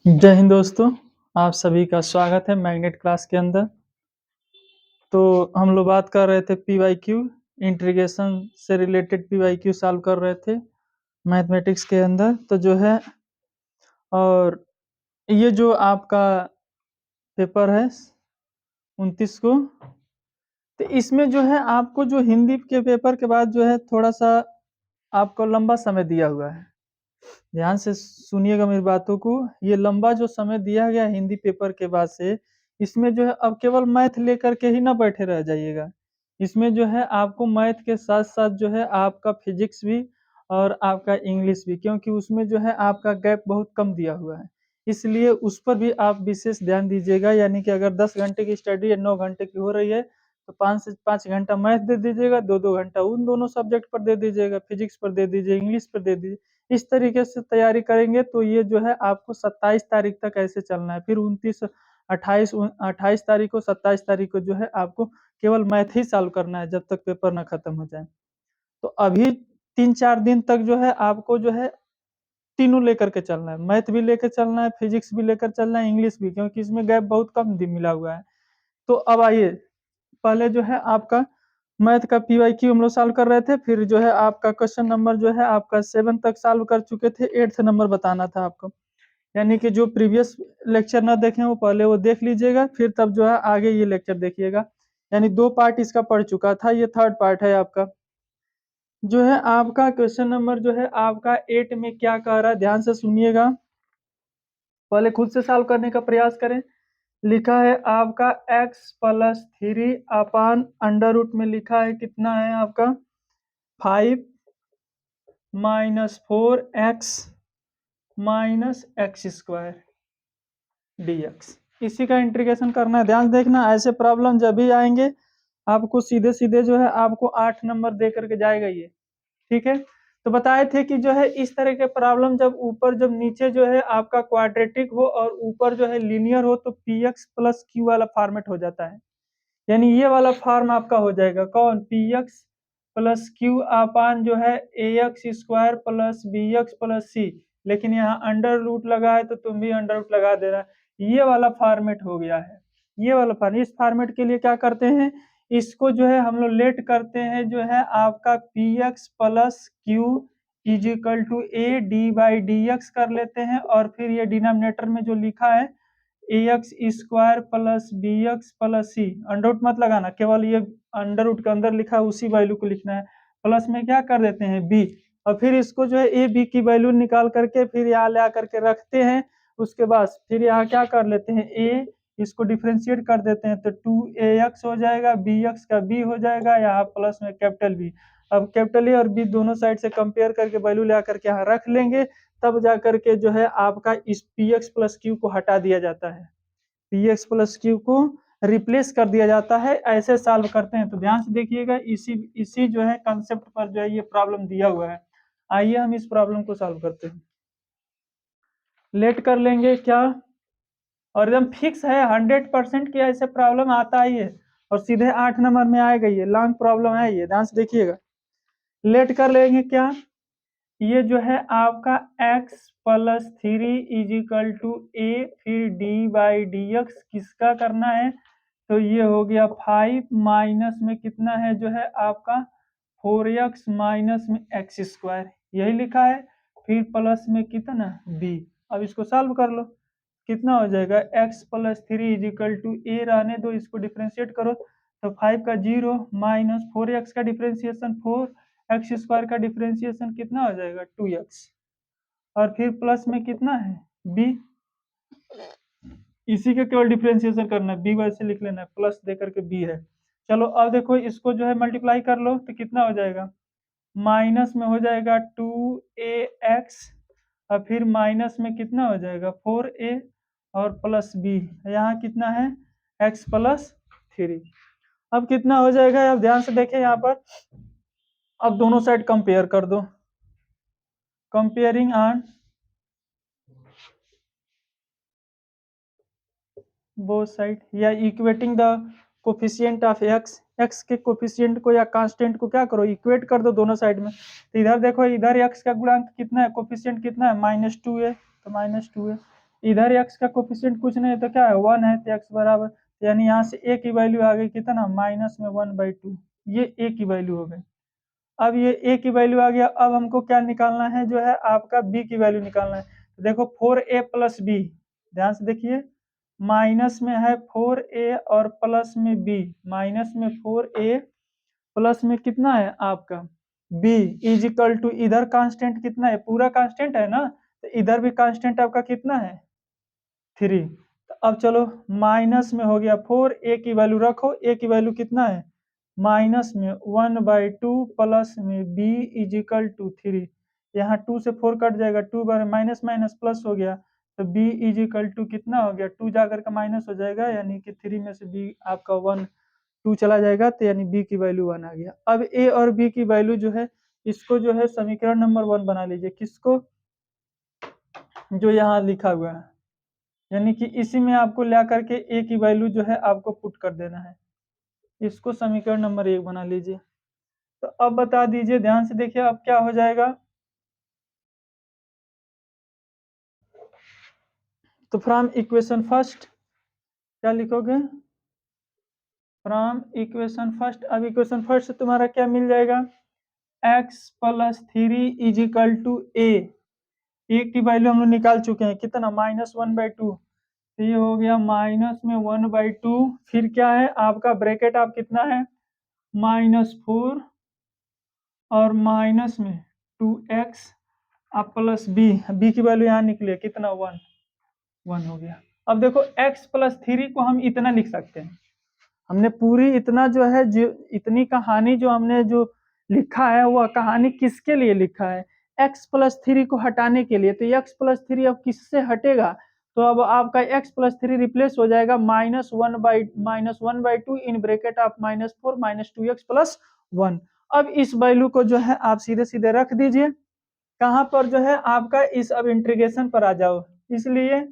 जय हिंद दोस्तों, आप सभी का स्वागत है मैग्नेट क्लास के अंदर। तो हम लोग बात कर रहे थे पीवाईक्यू इंटीग्रेशन से रिलेटेड पीवाईक्यू सॉल्व कर रहे थे मैथमेटिक्स के अंदर। तो जो है और ये जो आपका पेपर है 29 को, तो इसमें जो है आपको जो हिंदी के पेपर के बाद जो है थोड़ा सा आपको लंबा समय दिया हुआ है। ध्यान से सुनिएगा मेरी बातों को। ये लंबा जो समय दिया गया हिंदी पेपर के बाद से, इसमें जो है अब केवल मैथ लेकर के ही ना बैठे रह जाइएगा। इसमें जो है आपको मैथ के साथ साथ जो है आपका फिजिक्स भी और आपका इंग्लिश भी, क्योंकि उसमें जो है आपका गैप बहुत कम दिया हुआ है, इसलिए उस पर भी आप विशेष ध्यान दीजिएगा। यानी कि अगर 10 घंटे की स्टडी या 9 घंटे की हो रही है तो 5 से 5 घंटा मैथ दे दीजिएगा, 2-2 घंटा उन दोनों सब्जेक्ट पर दे दीजिएगा, फिजिक्स पर दे दीजिए, इंग्लिश पर दे दीजिए। इस तरीके से तैयारी करेंगे तो ये जो है आपको 27 तारीख तक ऐसे चलना है। फिर 29, 28 तारीख को, 27 तारीख को जो है आपको केवल मैथ ही सॉल्व करना है जब तक पेपर ना खत्म हो जाए। तो अभी 3-4 दिन तक जो है आपको जो है तीनों लेकर के चलना है, मैथ भी लेकर चलना है, फिजिक्स भी लेकर चलना है, इंग्लिश भी, क्योंकि इसमें गैप बहुत कम दिन मिला हुआ है। तो अब आइए, पहले जो है आपका मैथ का पीवाईक्यू हम लोग सॉल्व कर रहे थे। फिर जो है आपका क्वेश्चन नंबर जो है आपका 7 तक सॉल्व कर चुके थे, 8th नंबर बताना था आपको। यानी कि जो प्रीवियस लेक्चर ना देखें वो पहले वो देख लीजिएगा, फिर तब जो है आगे ये लेक्चर देखिएगा। यानी 2 पार्ट इसका पढ़ चुका था, ये 3rd पार्ट है आपका। जो है आपका क्वेश्चन नंबर जो है आपका 8 में क्या कह रहा है, ध्यान से सुनिएगा। पहले खुद से सॉल्व करने का प्रयास करें। लिखा है आपका x प्लस 3 अपान अंडर रूट में लिखा है कितना है आपका 5 minus 4x minus x square dx। इसी का इंटीग्रेशन करना है। ध्यान देखना, ऐसे प्रॉब्लम जब भी आएंगे आपको सीधे सीधे जो है आपको 8 नंबर दे करके जाएगा ये, ठीक है। तो बताए थे कि जो है इस तरह के प्रॉब्लम जब नीचे जो है आपका क्वाड्रेटिक हो और ऊपर जो है लीनियर हो तो पी एक्स प्लस क्यू वाला फॉर्मेट हो जाता है। यानी ये वाला फॉर्म आपका हो जाएगा कौन, पी एक्स प्लस क्यू अपान जो है a x square plus b x plus c. लेकिन यहाँ अंडर रूट लगा है तो तुम भी अंडर रूट लगा देना। ये वाला फॉर्मेट हो गया है, ये वाला फॉर्मेट। इस फॉर्मेट के लिए क्या करते हैं, इसको जो है हम लोग लेट करते हैं जो है आपका p x plus q is equal to a d by d x कर लेते हैं, और फिर ये डिनोमिनेटर में जो लिखा है a x square plus b x plus c, under root मत लगाना, केवल ये अंडर रूट के अंदर लिखा है उसी वैल्यू को लिखना है। प्लस में क्या कर देते हैं बी, और फिर इसको जो है ए बी की वैल्यू निकाल करके फिर यहाँ ले आकर के रखते हैं। उसके बाद फिर यहाँ क्या कर लेते हैं ए, इसको डिफ्रेंशिएट कर देते हैं तो 2ax हो जाएगा, bx का b हो जाएगा, यहाँ प्लस में कैपिटल बी। अब कैपिटल ए और बी दोनों साइड से कंपेयर करके वैल्यू ले आकर के यहाँ रख लेंगे, तब जा करके जो है आपका इस पी एक्स प्लस क्यू को हटा दिया जाता है, पी एक्स प्लस क्यू को रिप्लेस कर दिया जाता है। ऐसे सॉल्व करते हैं। तो ध्यान से देखिएगा, इसी इसी जो है कंसेप्ट पर जो है ये प्रॉब्लम दिया हुआ है। आइए हम इस प्रॉब्लम को सॉल्व करते हैं। लेट कर लेंगे क्या, और एकदम फिक्स है 100% की ऐसे प्रॉब्लम आता ही है, और सीधे 8 नंबर में आएगा। ये लॉन्ग प्रॉब्लम है, ये ध्यान से देखिएगा। लेट कर लेंगे क्या, ये जो है आपका x plus 3 is equal to a, फिर डी बाई डी एक्स किसका करना है, तो ये हो गया 5 माइनस में कितना है जो है आपका 4x माइनस में एक्स स्क्वायर, यही लिखा है। फिर प्लस में कितना b। अब इसको सॉल्व कर लो, कितना हो जाएगा x plus 3 is equal to a, रहने दो, इसको डिफ्रेंशिएट करो तो 5 का 0 माइनस 4x का डिफ्रेंशिएशन 4, एक्स स्क्वायर का डिफ्रेंशिएशन कितना हो जाएगा 2x, और फिर प्लस में कितना है b, इसी का केवल डिफ्रेंशिएशन करना है, b वैसे लिख लेना है, प्लस दे करके b है। चलो अब देखो इसको जो है मल्टीप्लाई कर लो तो कितना हो जाएगा, माइनस में हो जाएगा 2ax, और फिर माइनस में कितना हो जाएगा 4a, और प्लस b, यहाँ कितना है x प्लस 3। अब कितना हो जाएगा, अब ध्यान से देखें यहाँ पर, अब दोनों साइड कंपेयर कर दो, कंपेयरिंग ऑन बोथ साइड, या equating the coefficient of x, x के कोफिशिएंट को या कांस्टेंट को क्या करो, इक्वेट कर दो दोनों साइड में। तो इधर देखो, इधर एक्स का गुणांक कितना है, कोफिशिएंट कितना है -2 है, तो -2 है। इधर x का कोफिशिएंट कुछ नहीं है तो क्या है 1 है, तो x बराबर, यानी यहाँ से a की वैल्यू आ गई कितना -1/2, ये a की वैल्यू हो गई। अब ये a की वैल्यू आ गया, अब हमको क्या निकालना है, जो है आपका b की वैल्यू निकालना है। तो देखो 4a + b, ध्यान से देखिए, माइनस में है 4a और प्लस में b, माइनस में 4a प्लस में कितना है आपका b इजिकल टू, इधर कांस्टेंट कितना है, पूरा कांस्टेंट है ना, तो इधर भी कांस्टेंट आपका कितना है 3। तो अब चलो माइनस में हो गया 4a की वैल्यू रखो, a की वैल्यू कितना है माइनस में 1/2 प्लस में b इजिकल टू 3, यहाँ 2 से 4 कट जाएगा, 2 बार माइनस माइनस प्लस हो गया, तो b इजिकल टू कितना हो गया 2 जाकर के माइनस हो जाएगा, यानी कि 3 में से b आपका 1 2 चला जाएगा, तो यानी b की वैल्यू 1 आ गया। अब a और b की वैल्यू जो है, इसको जो है समीकरण नंबर 1 बना लीजिए, किसको, जो यहाँ लिखा हुआ है, यानी कि इसी में आपको ला करके a की वैल्यू जो है आपको पुट कर देना है, इसको समीकरण नंबर 1 बना लीजिए। तो अब बता दीजिए, ध्यान से देखिए अब क्या हो जाएगा। तो फ्रॉम इक्वेशन फर्स्ट क्या लिखोगे, फ्रॉम इक्वेशन फर्स्ट, अब इक्वेशन फर्स्ट से तुम्हारा क्या मिल जाएगा, x + 3 इजिकल टू a की वैल्यू हम लोग निकाल चुके हैं, कितना -1/2, तो ये हो गया -1/2, फिर क्या है आपका ब्रैकेट आप कितना है -4 और माइनस में 2x अब प्लस b की वैल्यू यहाँ निकली कितना 1 हो गया। अब देखो x + 3 को हम इतना लिख सकते हैं, हमने पूरी इतना जो है, जो इतनी कहानी जो हमने जो लिखा है, वह कहानी किसके लिए लिखा है, x + 3 को हटाने के लिए। तो x + 3 अब किससे हटेगा, तो अब आपका x + 3 रिप्लेस हो जाएगा -1/2 इन ब्रैकेट ऑफ -4 -2x + 1। अब इस वैल्यू को जो है आप सीधे सीधे रख दीजिए, कहाँ पर जो है आपका, इस अब इंटीग्रेशन पर आ जाओ, इसलिए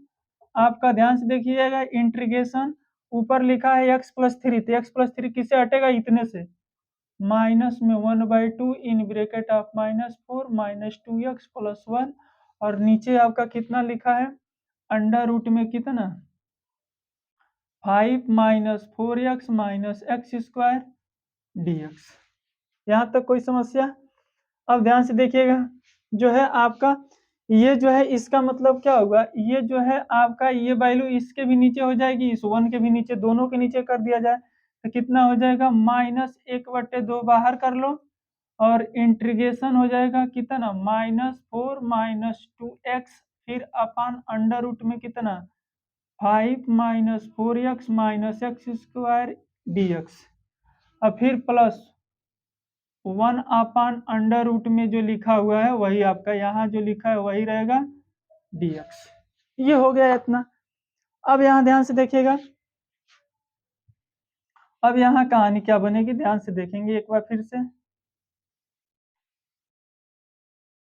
आपका ध्यान से देखिएगा, इंटीग्रेशन ऊपर लिखा है x + 3, तो x + 3 किससे हटेगा, इतने से, -1/2 इन ब्रैकेट ऑफ -4 -2x + 1, और नीचे आपका कितना लिखा है अंडर रूट में कितना 5 -4x -x² dx। यहाँ तक कोई समस्या। अब ध्यान से देखिएगा, जो है आपका ये जो है, इसका मतलब क्या होगा, ये जो है आपका ये वैल्यू इसके भी नीचे हो जाएगी, इस 1 के भी नीचे, दोनों के नीचे कर दिया जाए तो कितना हो जाएगा -1/2 बाहर कर लो, और इंटीग्रेशन हो जाएगा कितना -4 -2x, फिर अपान अंडर रूट में कितना 5 -4x -x² dx, और फिर प्लस 1/√, में जो लिखा हुआ है वही आपका यहाँ जो लिखा है वही रहेगा dx। ये हो गया इतना। अब यहाँ ध्यान से देखिएगा, अब यहाँ कहानी क्या बनेगी, ध्यान से देखेंगे एक बार फिर से,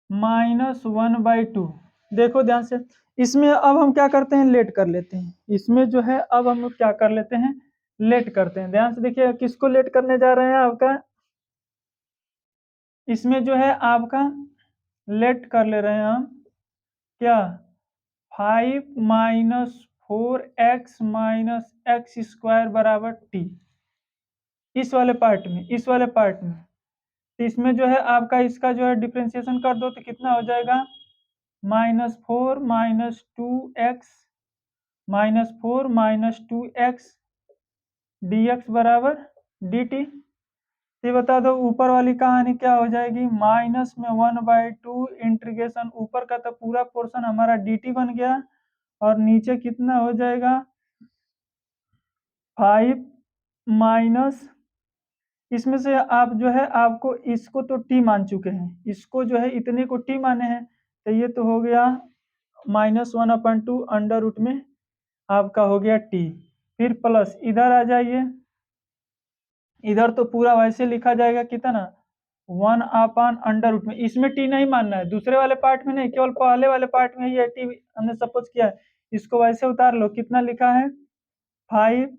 -1/2, देखो ध्यान से, इसमें अब हम क्या करते हैं, लेट कर लेते हैं, इसमें जो है अब हम लोग क्या कर लेते हैं, लेट करते हैं। ध्यान से देखिए किसको लेट करने जा रहे हैं आपका, इसमें जो है आपका लेट कर ले रहे हैं हम क्या 5 -4x -x² बराबर t, इस वाले पार्ट में, इस वाले पार्ट में, तो इसमें जो है आपका इसका जो है डिफरेंशिएशन कर दो तो कितना हो जाएगा -4 -2x -4 -2x dx बराबर dt। ये बता दो ऊपर वाली कहानी क्या हो जाएगी, -1/2 इंटीग्रेशन, ऊपर का तो पूरा पोर्शन हमारा dt बन गया, और नीचे कितना हो जाएगा 5 माइनस, इसमें से आप जो है आपको इसको तो t मान चुके हैं, इसको जो है इतने को t माने हैं, तो ये तो हो गया -1/2 अंडर रूट में आपका हो गया t, फिर प्लस इधर आ जाइए, इधर तो पूरा वैसे लिखा जाएगा कितना 1/√, में इसमें t नहीं मानना है, दूसरे वाले पार्ट में नहीं, केवल पहले वाले पार्ट में ही t हमने सपोज किया है, इसको वैसे उतार लो, कितना लिखा है 5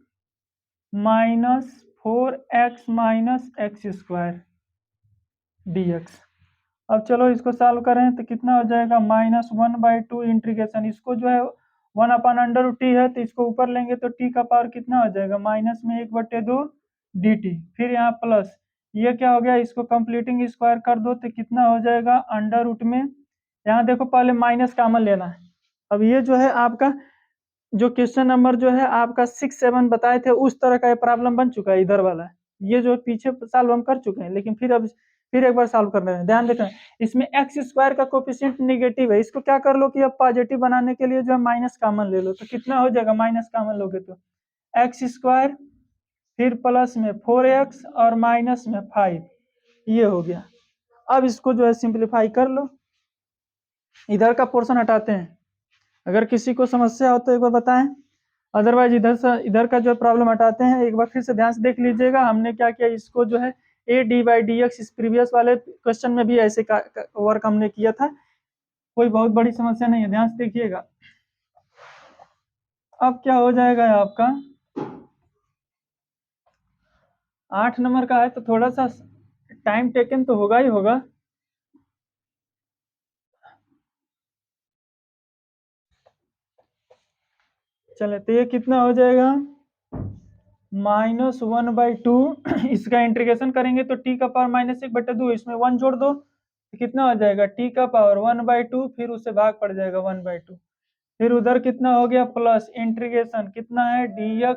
-4x -x² dx। अब चलो इसको सॉल्व करें तो कितना हो जाएगा -1/2 इंटीग्रेशन, इसको जो है 1/√t है, तो इसको ऊपर लेंगे तो t का पावर कितना हो जाएगा, -1/2 dt। फिर यहाँ प्लस, ये क्या हो गया, इसको कंप्लीटिंग स्क्वायर कर दो तो कितना हो जाएगा, अंडर रूट में, यहाँ देखो पहले माइनस कॉमन लेना है। अब ये जो है आपका जो क्वेश्चन नंबर जो है आपका 6-7 बताए थे उस तरह का ये प्रॉब्लम बन चुका है इधर वाला। ये जो पीछे सॉल्व हम कर चुके हैं, लेकिन फिर एक बार सॉल्व कर रहे हैं। ध्यान देना, इसमें एक्स स्क्वायर का कोफिशिएंट नेगेटिव है, इसको क्या कर लो कि अब पॉजिटिव बनाने के लिए जो है माइनस कॉमन ले लो, तो कितना हो जाएगा, माइनस कॉमन लोगे तो एक्स स्क्वायर, फिर प्लस में 4x और माइनस में 5, ये हो गया। अब इसको जो है सिंप्लीफाई कर लो, इधर का पोर्शन हटाते हैं। अगर किसी को समस्या हो तो एक बार बताएं, अदरवाइज इधर का जो प्रॉब्लम हटाते हैं। एक बार फिर से ध्यान से देख लीजिएगा, हमने क्या किया, इसको जो है a/dx इस प्रीवियस वाले क्वेश्चन में भी ऐसे वर्क हमने किया था, कोई बहुत बड़ी समस्या नहीं है, ध्यान से देखिएगा। अब क्या हो जाएगा आपका 8 नंबर का है, तो थोड़ा सा टाइम टेकन तो होगा ही होगा। चले, तो ये कितना हो जाएगा, -1/2 इसका इंटीग्रेशन करेंगे तो t का पावर -1/2, इसमें 1 जोड़ दो तो कितना हो जाएगा, t का पावर 1/2, फिर उससे भाग पड़ जाएगा 1/2। फिर उधर कितना हो गया, प्लस इंटीग्रेशन कितना है, dx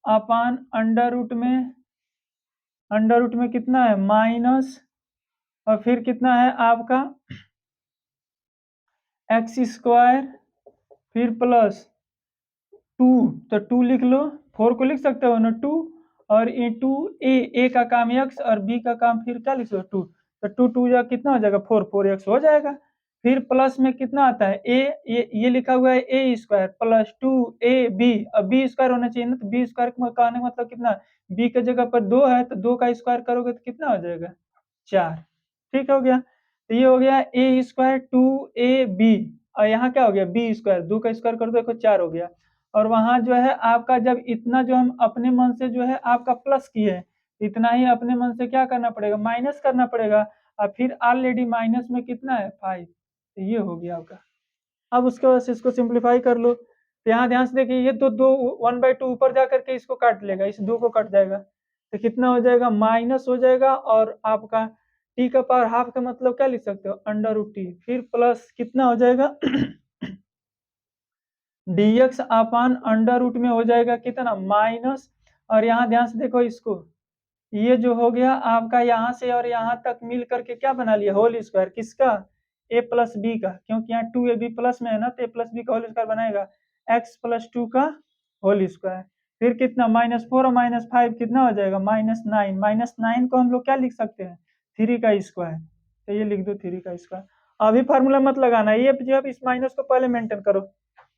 अपान अंडर रूट में कितना है, माइनस, और फिर कितना है आपका एक्स स्क्वायर, फिर प्लस 2, तो 2 लिख लो, 4 को लिख सकते हो ना 2, और ये 2 ए का काम x और b का काम फिर क्या लिख सकते हो 2, तो 2 2 कितना हो जाएगा 4x हो जाएगा। फिर प्लस में कितना आता है ये लिखा हुआ है a स्क्वायर प्लस 2ab, अब b स्क्वायर होना चाहिए ना, तो b स्क्वायर कहने का मतलब कितना, b के जगह पर 2 है तो 2 का स्क्वायर करोगे तो कितना हो जाएगा 4। ठीक हो गया, तो ये हो गया a स्क्वायर 2ab, और यहाँ क्या हो गया b स्क्वायर, 2 का स्क्वायर कर दो देखो 4 हो गया। और वहां जो है आपका जब इतना जो हम अपने मन से जो है आपका प्लस किए, इतना ही अपने मन से क्या करना पड़ेगा, माइनस करना पड़ेगा, और फिर ऑलरेडी माइनस में कितना है 5, तो ये हो गया आपका। अब उसके बाद से इसको सिंप्लीफाई कर लो, तो यहाँ ध्यान से देखिए, ये तो 2 1/2 ऊपर जा करके इसको काट लेगा, इस 2 को कट जाएगा, तो कितना हो जाएगा, माइनस हो जाएगा, और आपका टी का पावर हाफ का मतलब क्या लिख सकते हो, अंडर रूट टी, फिर प्लस कितना हो जाएगा dx अपान अंडर रूट में हो जाएगा कितना, माइनस, और यहाँ ध्यान से देखो इसको, ये जो हो गया आपका यहाँ से और यहाँ तक मिल करके क्या बना लिया, होल स्क्वायर किसका, a प्लस बी का, क्योंकि यहाँ 2ab प्लस में है ना, तो a प्लस बी का होल स्क्वायर बनाएगा x प्लस 2 का होल स्क्वायर। फिर कितना, -4 और -5 कितना हो जाएगा, -9, -9 को हम लोग क्या लिख सकते हैं, 3 का स्क्वायर, तो ये लिख दो 3 का स्क्वायर। अभी फार्मूला मत लगाना, ये जब इस माइनस को पहले मेंटेन करो,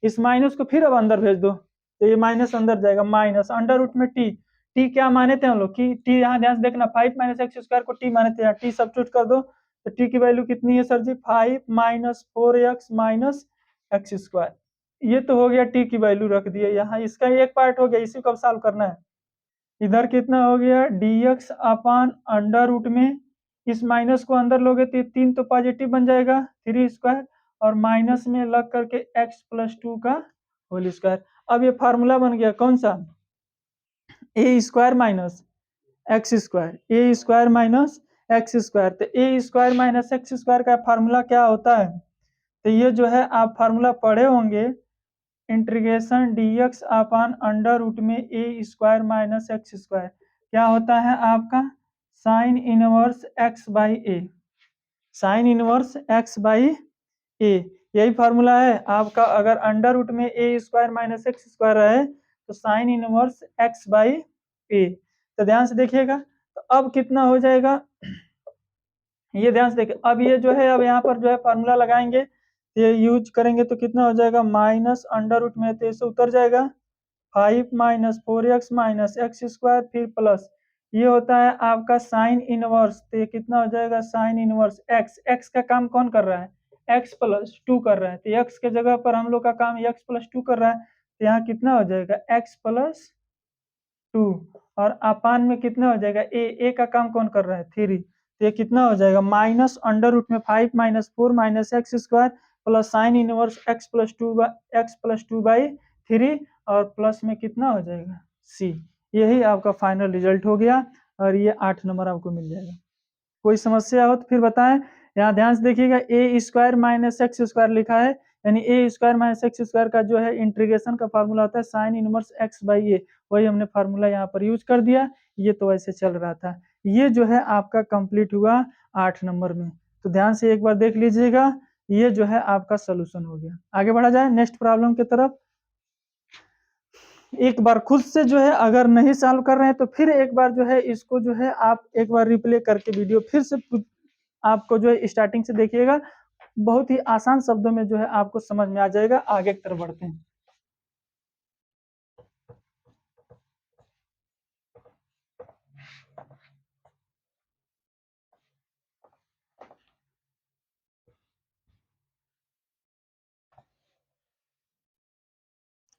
इस माइनस को फिर अब अंदर भेज दो, तो ये माइनस अंदर जाएगा, माइनस अंडर रूट में टी क्या माने थे हम लोग कि टी, यहाँ ध्यान से देखना 5 - x स्क्वायर को टी माने थे, यहाँ टी सब्स्टिट्यूट कर दो तो टी की वैल्यू कितनी है सर जी, 5 - 4x - x स्क्वायर। ये तो हो गया टी की वैल्यू रख दिए यहाँ, इसका एक पार्ट हो गया, इसी को अब सॉल्व करना है। इधर कितना हो गया, dx अपान अंडर रूट में, इस माइनस को अंदर लोगे तो 3 तो पॉजिटिव बन जाएगा 3 स्क्वायर, और माइनस में लग करके x प्लस 2 का होल स्क्वायर। अब ये फार्मूला बन गया कौन सा, ए स्क्वायर माइनस एक्स स्क्वायर, ए स्क्वायर माइनस एक्स स्क्वायर, तो ए स्क्वायर माइनस एक्स स्क्वायर का फार्मूला क्या होता है, तो ये जो है आप फार्मूला पढ़े होंगे, integration dx upon under root में a square minus x square, क्या होता है आपका sine inverse x by a, sine inverse x by a, यही फार्मूला है आपका। अगर अंडर रूट में a square minus x square रहे तो sine inverse x by a, तो ध्यान से देखिएगा, तो अब कितना हो जाएगा, ये ध्यान से देखिए, अब ये जो है अब यहाँ पर जो है फार्मूला लगाएंगे, ये यूज करेंगे तो कितना हो जाएगा, माइनस अंडर रूट में तो इसे उतर जाएगा 5 - 4x - x स्क्वायर, फिर प्लस ये होता है आपका साइन इनवर्स, तो ये कितना हो जाएगा, साइन इनवर्स एक्स, एक्स का काम कौन कर रहा है, x प्लस 2 कर रहा है, तो x के जगह पर हम लोग का काम x प्लस 2 कर रहा है, तो यहाँ कितना हो जाएगा x प्लस 2, और अपान में कितना हो जाएगा ए का काम कौन कर रहा है 3, तो ये कितना हो जाएगा, माइनस अंडर रूट में 5 - 4 - x square plus sign inverse x plus two by 3 और प्लस में कितना हो जाएगा c। यही आपका फाइनल रिजल्ट हो गया और ये 8 नंबर आपको मिल जाएगा। कोई समस्या हो तो फिर बताएं। यहाँ ध्यान से देखिएगा ए स्क्वायर माइनस एक्स स्क्वायर लिखा है, यानी ए स्क्वायर माइनस एक्स स्क्वायर का जो है इंटीग्रेशन का फार्मूला होता है साइन इनवर्स एक्स बाई ए, वही हमने फार्मूला यहाँ पर यूज कर दिया। ये तो ऐसे चल रहा था। ये जो है आपका कंप्लीट हुआ 8 नंबर में। तो ध्यान से एक बार देख लीजिएगा, ये जो है आपका सोल्यूशन हो गया। आगे बढ़ा जाए नेक्स्ट प्रॉब्लम की तरफ। एक बार खुद से जो है अगर नहीं सॉल्व कर रहे हैं तो फिर एक बार जो है इसको जो है आप एक बार रिप्ले करके वीडियो फिर से आपको जो है स्टार्टिंग से देखिएगा, बहुत ही आसान शब्दों में जो है आपको समझ में आ जाएगा। आगे की तरफ बढ़ते हैं।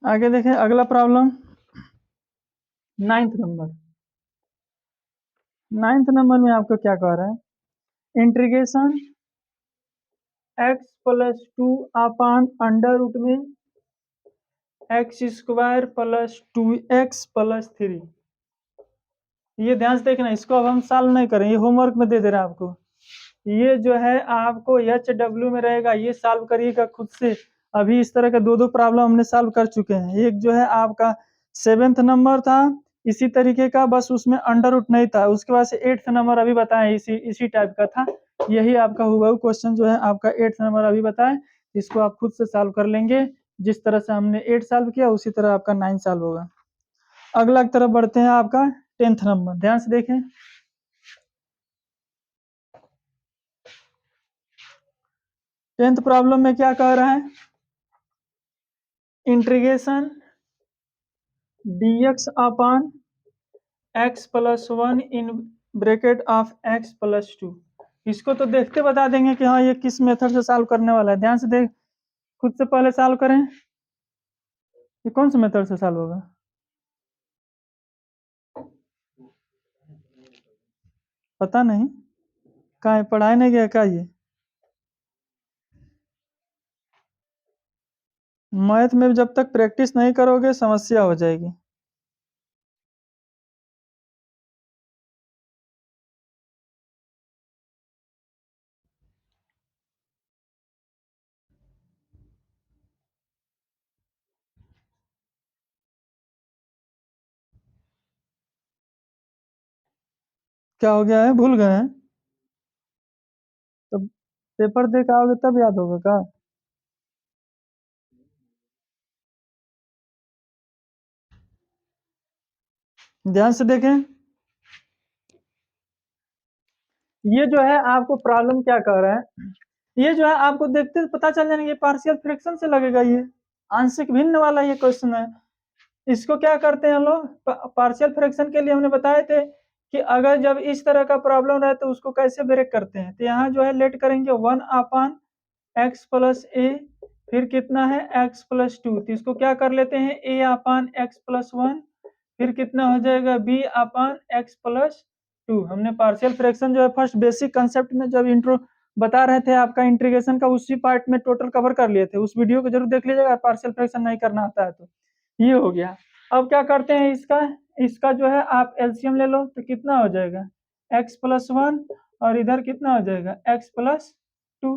आगे देखें अगला problem 9th number. 9th number में आपको क्या कह रहा है, integration x plus 2 upon under root में x square plus 2x plus 3। ये ध्यान से देखना, इसको अब हम सॉल्व नहीं करें, ये होमवर्क में दे दे रहा है आपको। ये जो है आपको HW में रहेगा, ये सॉल्व करिएगा खुद से। अभी इस तरह का दो प्रॉब्लम हमने सॉल्व कर चुके हैं। एक जो है आपका 7th नंबर था इसी तरीके का, बस उसमें अंडर रूट नहीं था। उसके बाद से 8th नंबर अभी बताएं इसी टाइप का था। यही आपका हुआ क्वेश्चन जो है आपका 8th नंबर अभी बताएं। इसको आप खुद से सॉल्व कर लेंगे, जिस तरह से हमने 8 सॉल्व किया उसी तरह आपका 9 सॉल्व होगा। अगला की तरफ बढ़ते हैं, आपका 10th नंबर। ध्यान से देखें, 10th प्रॉब्लम में क्या कह रहा है, integration dx upon x plus 1 in bracket of x plus 2। इसको तो देखते बता देंगे कि हाँ ये किस मेथड से सॉल्व करने वाला है। ध्यान से देख, खुद से पहले सॉल्व करें। ये कौन से मेथड से सॉल्व होगा, पता नहीं, कहाँ पढ़ाए नहीं गया क्या? ये मैथ में जब तक प्रैक्टिस नहीं करोगे समस्या हो जाएगी। क्या हो गया है, भूल गए हैं? तब पेपर दे के आओगे तब याद होगा क्या? ध्यान से देखें, ये जो है आपको प्रॉब्लम क्या कह रहा है, ये जो है आपको देखते पता चल जाएगा, ये पार्शियल फ्रैक्शन से लगेगा। ये आंशिक भिन्न वाला ये क्वेश्चन है। इसको क्या करते हैं हम लोग, पार्शियल फ्रैक्शन के लिए हमने बताए थे कि अगर जब इस तरह का प्रॉब्लम रहे तो उसको कैसे ब्रेक करते हैं। तो यहाँ जो है लेट करेंगे 1 अपान एक्स प्लस ए, फिर कितना है x प्लस 2। तो इसको क्या कर लेते हैं, a अपान एक्स प्लस 1, फिर कितना हो जाएगा b अपान एक्स प्लस 2। हमने पार्शियल फ्रैक्शन जो है फर्स्ट बेसिक कंसेप्ट में जब इंट्रो बता रहे थे आपका इंटीग्रेशन का, उसी पार्ट में टोटल कवर कर लिए थे। उस वीडियो को जरूर देख लीजिएगा, पार्शियल फ्रैक्शन नहीं करना आता है तो। ये हो गया। अब क्या करते हैं, इसका इसका जो है आप एलसीएम ले लो तो कितना हो जाएगा x प्लस 1 और इधर कितना हो जाएगा x प्लस 2।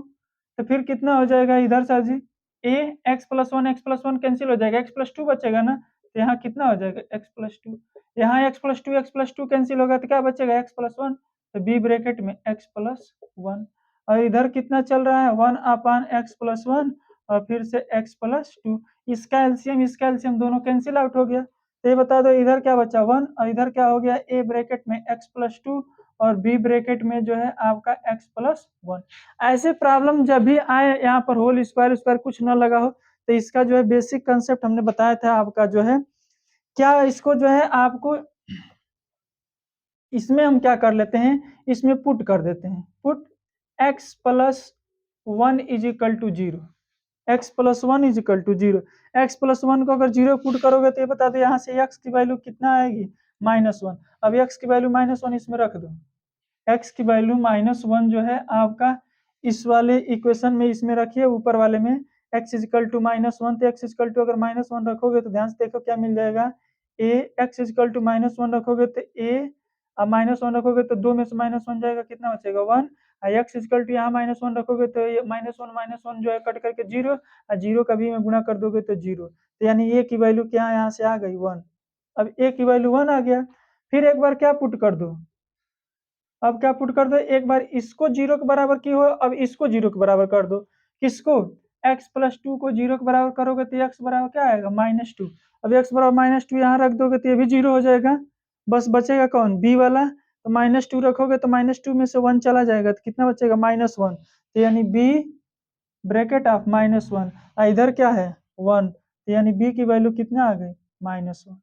तो फिर कितना हो जाएगा इधर sir ji, a x plus one cancel हो जाएगा, x प्लस 2 बचेगा ना। तो यहाँ कितना हो जाएगा x प्लस 2, यहाँ x प्लस 2 कैंसिल होगा तो क्या बचेगा x प्लस 1। तो b ब्रैकेट में x प्लस 1 और इधर कितना चल रहा है 1 अपान एक्स प्लस 1 और फिर से x प्लस 2। इसका एलसीएम दोनों कैंसिल आउट हो गया। तो ये बता दो इधर क्या बचा 1 और इधर क्या हो गया, a ब्रैकेट में x प्लस 2 और b ब्रैकेट में जो है आपका x प्लस 1। ऐसे प्रॉब्लम जब भी आए यहाँ पर होल स्क्वायर स्क्वायर कुछ ना लगा हो तो इसका जो है बेसिक कंसेप्ट हमने बताया था आपका जो है क्या, इसको जो है आपको इसमें हम क्या कर लेते हैं, इसमें पुट कर देते हैं, put x plus 1 is equal to 0, x plus 1 is equal to 0। X plus 1 को अगर 0 पुट करोगे तो ये बता दो यहाँ से x की वैल्यू कितना आएगी -1। अब x की वैल्यू -1 इसमें रख दो, x की वैल्यू -1 जो है आपका इस वाले इक्वेशन में इसमें रखिए, ऊपर वाले में x इजिकल टू -1, तो x इजिकल टू अगर -1 रखोगे तो ध्यान से देखो क्या मिल जाएगा, a x इजिकल टू -1 रखोगे तो a, अब -1 रखोगे तो 2 में से -1 जाएगा, कितना बचेगा 1, और x इजिकल टू यहाँ -1 रखोगे तो ये -1 जो है कट करके 0, और 0 का भी में गुणा कर दोगे तो 0, तो यानी a की वैल्यू क्या यहाँ से आ गई 1। अब a की वैल्यू 1 आ गया, फिर एक बार क्या पुट कर दो, अब क्या पुट कर दो, एक बार इसको 0 के बराबर की हो, अब इसको 0 के बराबर कर दो, किसको, x प्लस 2 को 0 के बराबर करोगे तो x बराबर क्या आएगा -2, अब x बराबर -2 यहाँ रख दोगे तो ये भी 0 हो जाएगा, बस बचेगा कौन, b वाला, तो -2 रखोगे तो -2 में से 1 चला जाएगा तो कितना बचेगा -1, तो यानी b ब्रैकेट ऑफ -1, इधर क्या है 1, तो यानी b की वैल्यू कितना आ गई -1,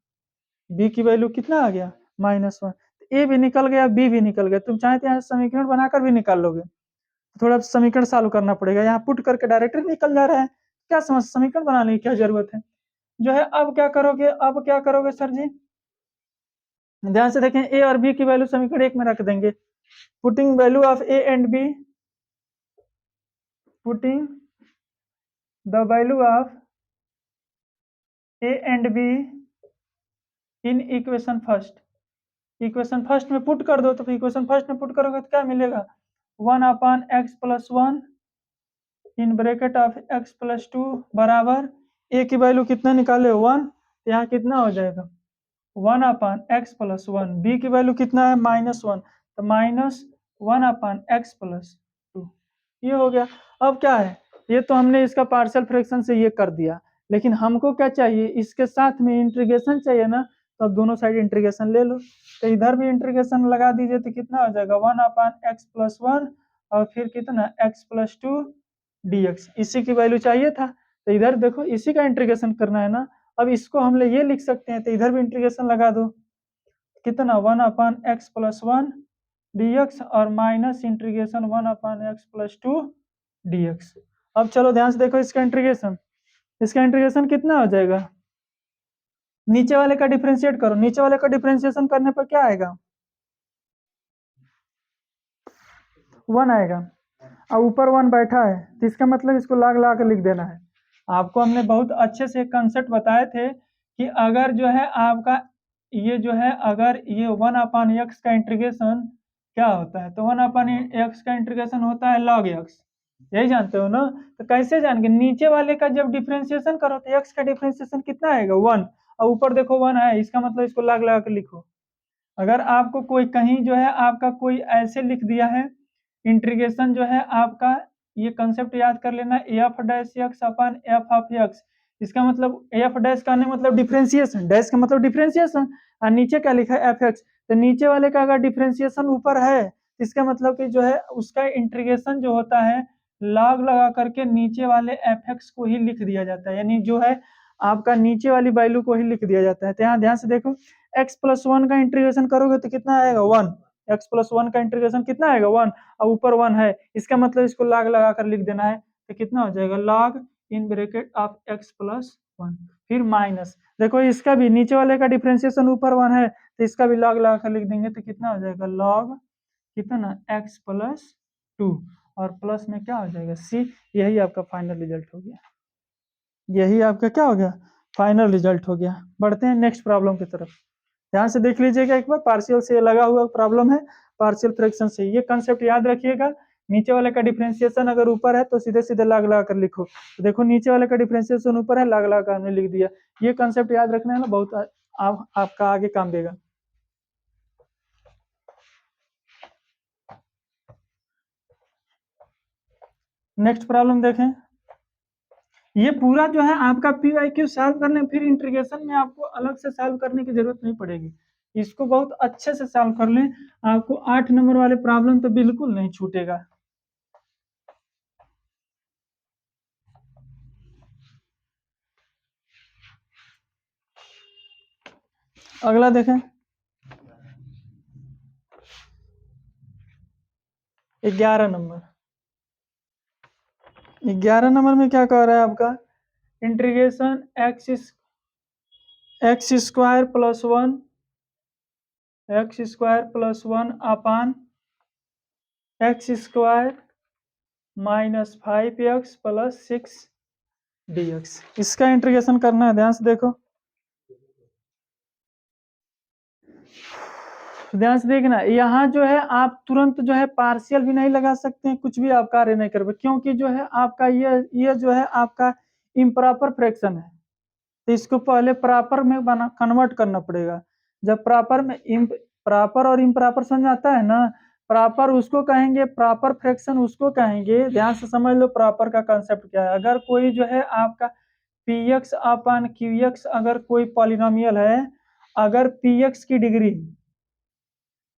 b की वैल्यू कितना आ गया -1, ए भी निकल गया, बी भी निकल गया, तुम चाहे तो यहाँ समीकरण बनाकर भी निकाल लोगे, थोड़ा समीकरण सॉल्व करना पड़ेगा, यहाँ पुट करके डायरेक्ट निकल जा रहा है, क्या समझ समीकरण बनाने की क्या जरूरत है जो है। अब क्या करोगे सर जी, ध्यान से देखें, ए और बी की वैल्यू समीकरण 1 में रख देंगे, putting value of a and b, putting the value of a and b in equation first, equation first में पुट कर दो, तो इक्वेशन फर्स्ट में पुट करोगे तो क्या मिलेगा 1/x plus 1 in bracket of x plus 2 बराबर, a की वैल्यू कितना निकाले 1, यहाँ कितना हो जाएगा 1/x प्लस 1, b की वैल्यू कितना है -1, तो -1/x प्लस 2, ये हो गया। अब क्या है, ये तो हमने इसका पार्शियल फ्रैक्शन से ये कर दिया, लेकिन हमको क्या चाहिए, इसके साथ में इंटीग्रेशन चाहिए ना, तो अब दोनों साइड इंटीग्रेशन ले लो, तो इधर भी इंटीग्रेशन लगा दीजिए तो कितना हो जाएगा 1/x प्लस 1 और फिर कितना x प्लस 2 dx, इसी की वैल्यू चाहिए था, तो इधर देखो इसी का इंटीग्रेशन करना है ना, अब इसको हम लोग ये लिख सकते हैं, तो इधर भी इंटीग्रेशन लगा दो, कितना 1/x प्लस 1 dx और minus integration 1/x plus 2 dx। अब चलो ध्यान से देखो इसका इंटीग्रेशन कितना हो जाएगा, नीचे वाले का डिफरेंशिएट करो, नीचे वाले का डिफरेंशिएशन करने पर क्या आएगा 1 आएगा, और ऊपर 1 बैठा है, तो इसका मतलब इसको लाग लगा कर लिख देना है। आपको हमने बहुत अच्छे से कंसेप्ट बताए थे कि अगर जो है आपका ये जो है, अगर ये 1/x का इंटीग्रेशन क्या होता है, तो 1/x का इंटीग्रेशन होता है log x, यही जानते हो ना, तो कैसे जानेंगे, नीचे वाले का जब डिफरेंशिएशन करो तो x का डिफरेंशिएशन कितना आएगा 1, और ऊपर देखो 1 है, इसका मतलब इसको लाग लगा कर लिखो। अगर आपको कोई कहीं जो है आपका कोई ऐसे लिख दिया है, इंटीग्रेशन जो है आपका, ये कंसेप्ट याद कर लेना, F dash x upon F of x, इसका मतलब एफ डैश का मतलब डिफरेंशिएशन, डैश का मतलब डिफरेंशिएशन, और नीचे क्या लिखा है एफ एक्स, तो नीचे वाले का अगर डिफरेंशिएशन ऊपर है, इसका मतलब कि जो है उसका इंटीग्रेशन जो होता है लॉग लगा करके नीचे वाले एफ एक्स को ही लिख दिया जाता है, यानी जो है आपका नीचे वाली वैल्यू को ही लिख दिया जाता है। तो यहाँ ध्यान से देखो, x प्लस 1 का इंटीग्रेशन करोगे तो कितना आएगा 1, x प्लस 1 का इंटीग्रेशन कितना आएगा 1, और ऊपर 1 है, इसका मतलब इसको लॉग लगा कर लिख देना है, तो कितना हो जाएगा log in bracket of x plus 1, फिर माइनस, देखो इसका भी नीचे वाले का डिफरेंशिएशन ऊपर 1 है, तो इसका भी लॉग लगा कर लिख देंगे, तो कितना हो जाएगा log कितना x प्लस 2, और प्लस में क्या हो जाएगा c, यही आपका फाइनल रिजल्ट हो गया, यही आपका क्या हो गया फाइनल रिजल्ट हो गया। बढ़ते हैं नेक्स्ट प्रॉब्लम की तरफ, ध्यान से देख लीजिएगा एक बार, पार्शियल से लगा हुआ प्रॉब्लम है, पार्शियल फ्रैक्शन से, ये कंसेप्ट याद रखिएगा, नीचे वाले का डिफरेंशिएशन अगर ऊपर है तो सीधे सीधे लाग लगा कर लिखो, तो देखो नीचे वाले का डिफरेंशिएशन ऊपर है, लाग लगा कर हमने लिख दिया, ये कंसेप्ट याद रखना है ना, बहुत आपका आगे काम देगा। नेक्स्ट प्रॉब्लम देखें, ये पूरा जो है आपका पी वाई क्यू सॉल्व करने, फिर इंटीग्रेशन में आपको अलग से सॉल्व करने की जरूरत नहीं पड़ेगी, इसको बहुत अच्छे से सॉल्व कर लें, आपको 8 नंबर वाले प्रॉब्लम तो बिल्कुल नहीं छूटेगा। अगला देखें, 11 नंबर, 11 नंबर में क्या कह रहा है आपका, integration x square plus 1 upon x square -5x plus 6 dx। इसका इंटीग्रेशन करना है, ध्यान से देखो, ध्यान से देखना। यहाँ जो है आप तुरंत जो है पार्शियल भी नहीं लगा सकते हैं, कुछ भी आप कार्य नहीं कर पाए, क्योंकि जो है आपका ये जो है आपका इम्प्रॉपर फ्रैक्शन है, तो इसको पहले प्रॉपर में बना कन्वर्ट करना पड़ेगा। जब प्रॉपर में प्रॉपर और इम्प्रॉपर समझ आता है ना, प्रॉपर उसको कहेंगे, प्रॉपर फ्रैक्शन उसको कहेंगे। ध्यान से समझ लो प्रॉपर का कंसेप्ट क्या है। अगर कोई जो है आपका p x upon Q x अगर कोई पॉलिनोमियल है, अगर पी एक्स की degree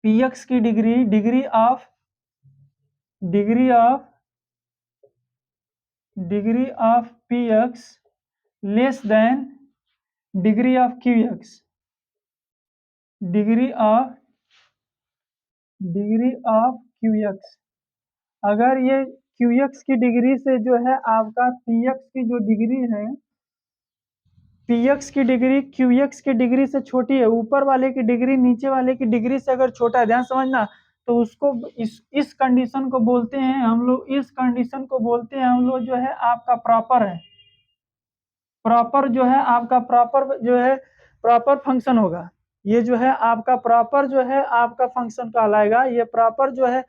degree of P x less than degree of Q x, degree of Q x, अगर ये क्यू एक्स की डिग्री से जो है आपका पी एक्स की जो डिग्री है, पी एक्स की डिग्री क्यू एक्स की डिग्री से छोटी है, ऊपर वाले की डिग्री नीचे वाले की डिग्री से अगर छोटा है, ध्यान समझना, तो उसको इस कंडीशन को बोलते हैं हम लोग, इस कंडीशन को बोलते हैं हम लोग जो है आपका प्रॉपर है। प्रॉपर जो है आपका प्रॉपर जो है प्रॉपर फंक्शन होगा। ये जो है आपका प्रॉपर जो है आपका फंक्शन कहलाएगा। ये प्रॉपर जो है,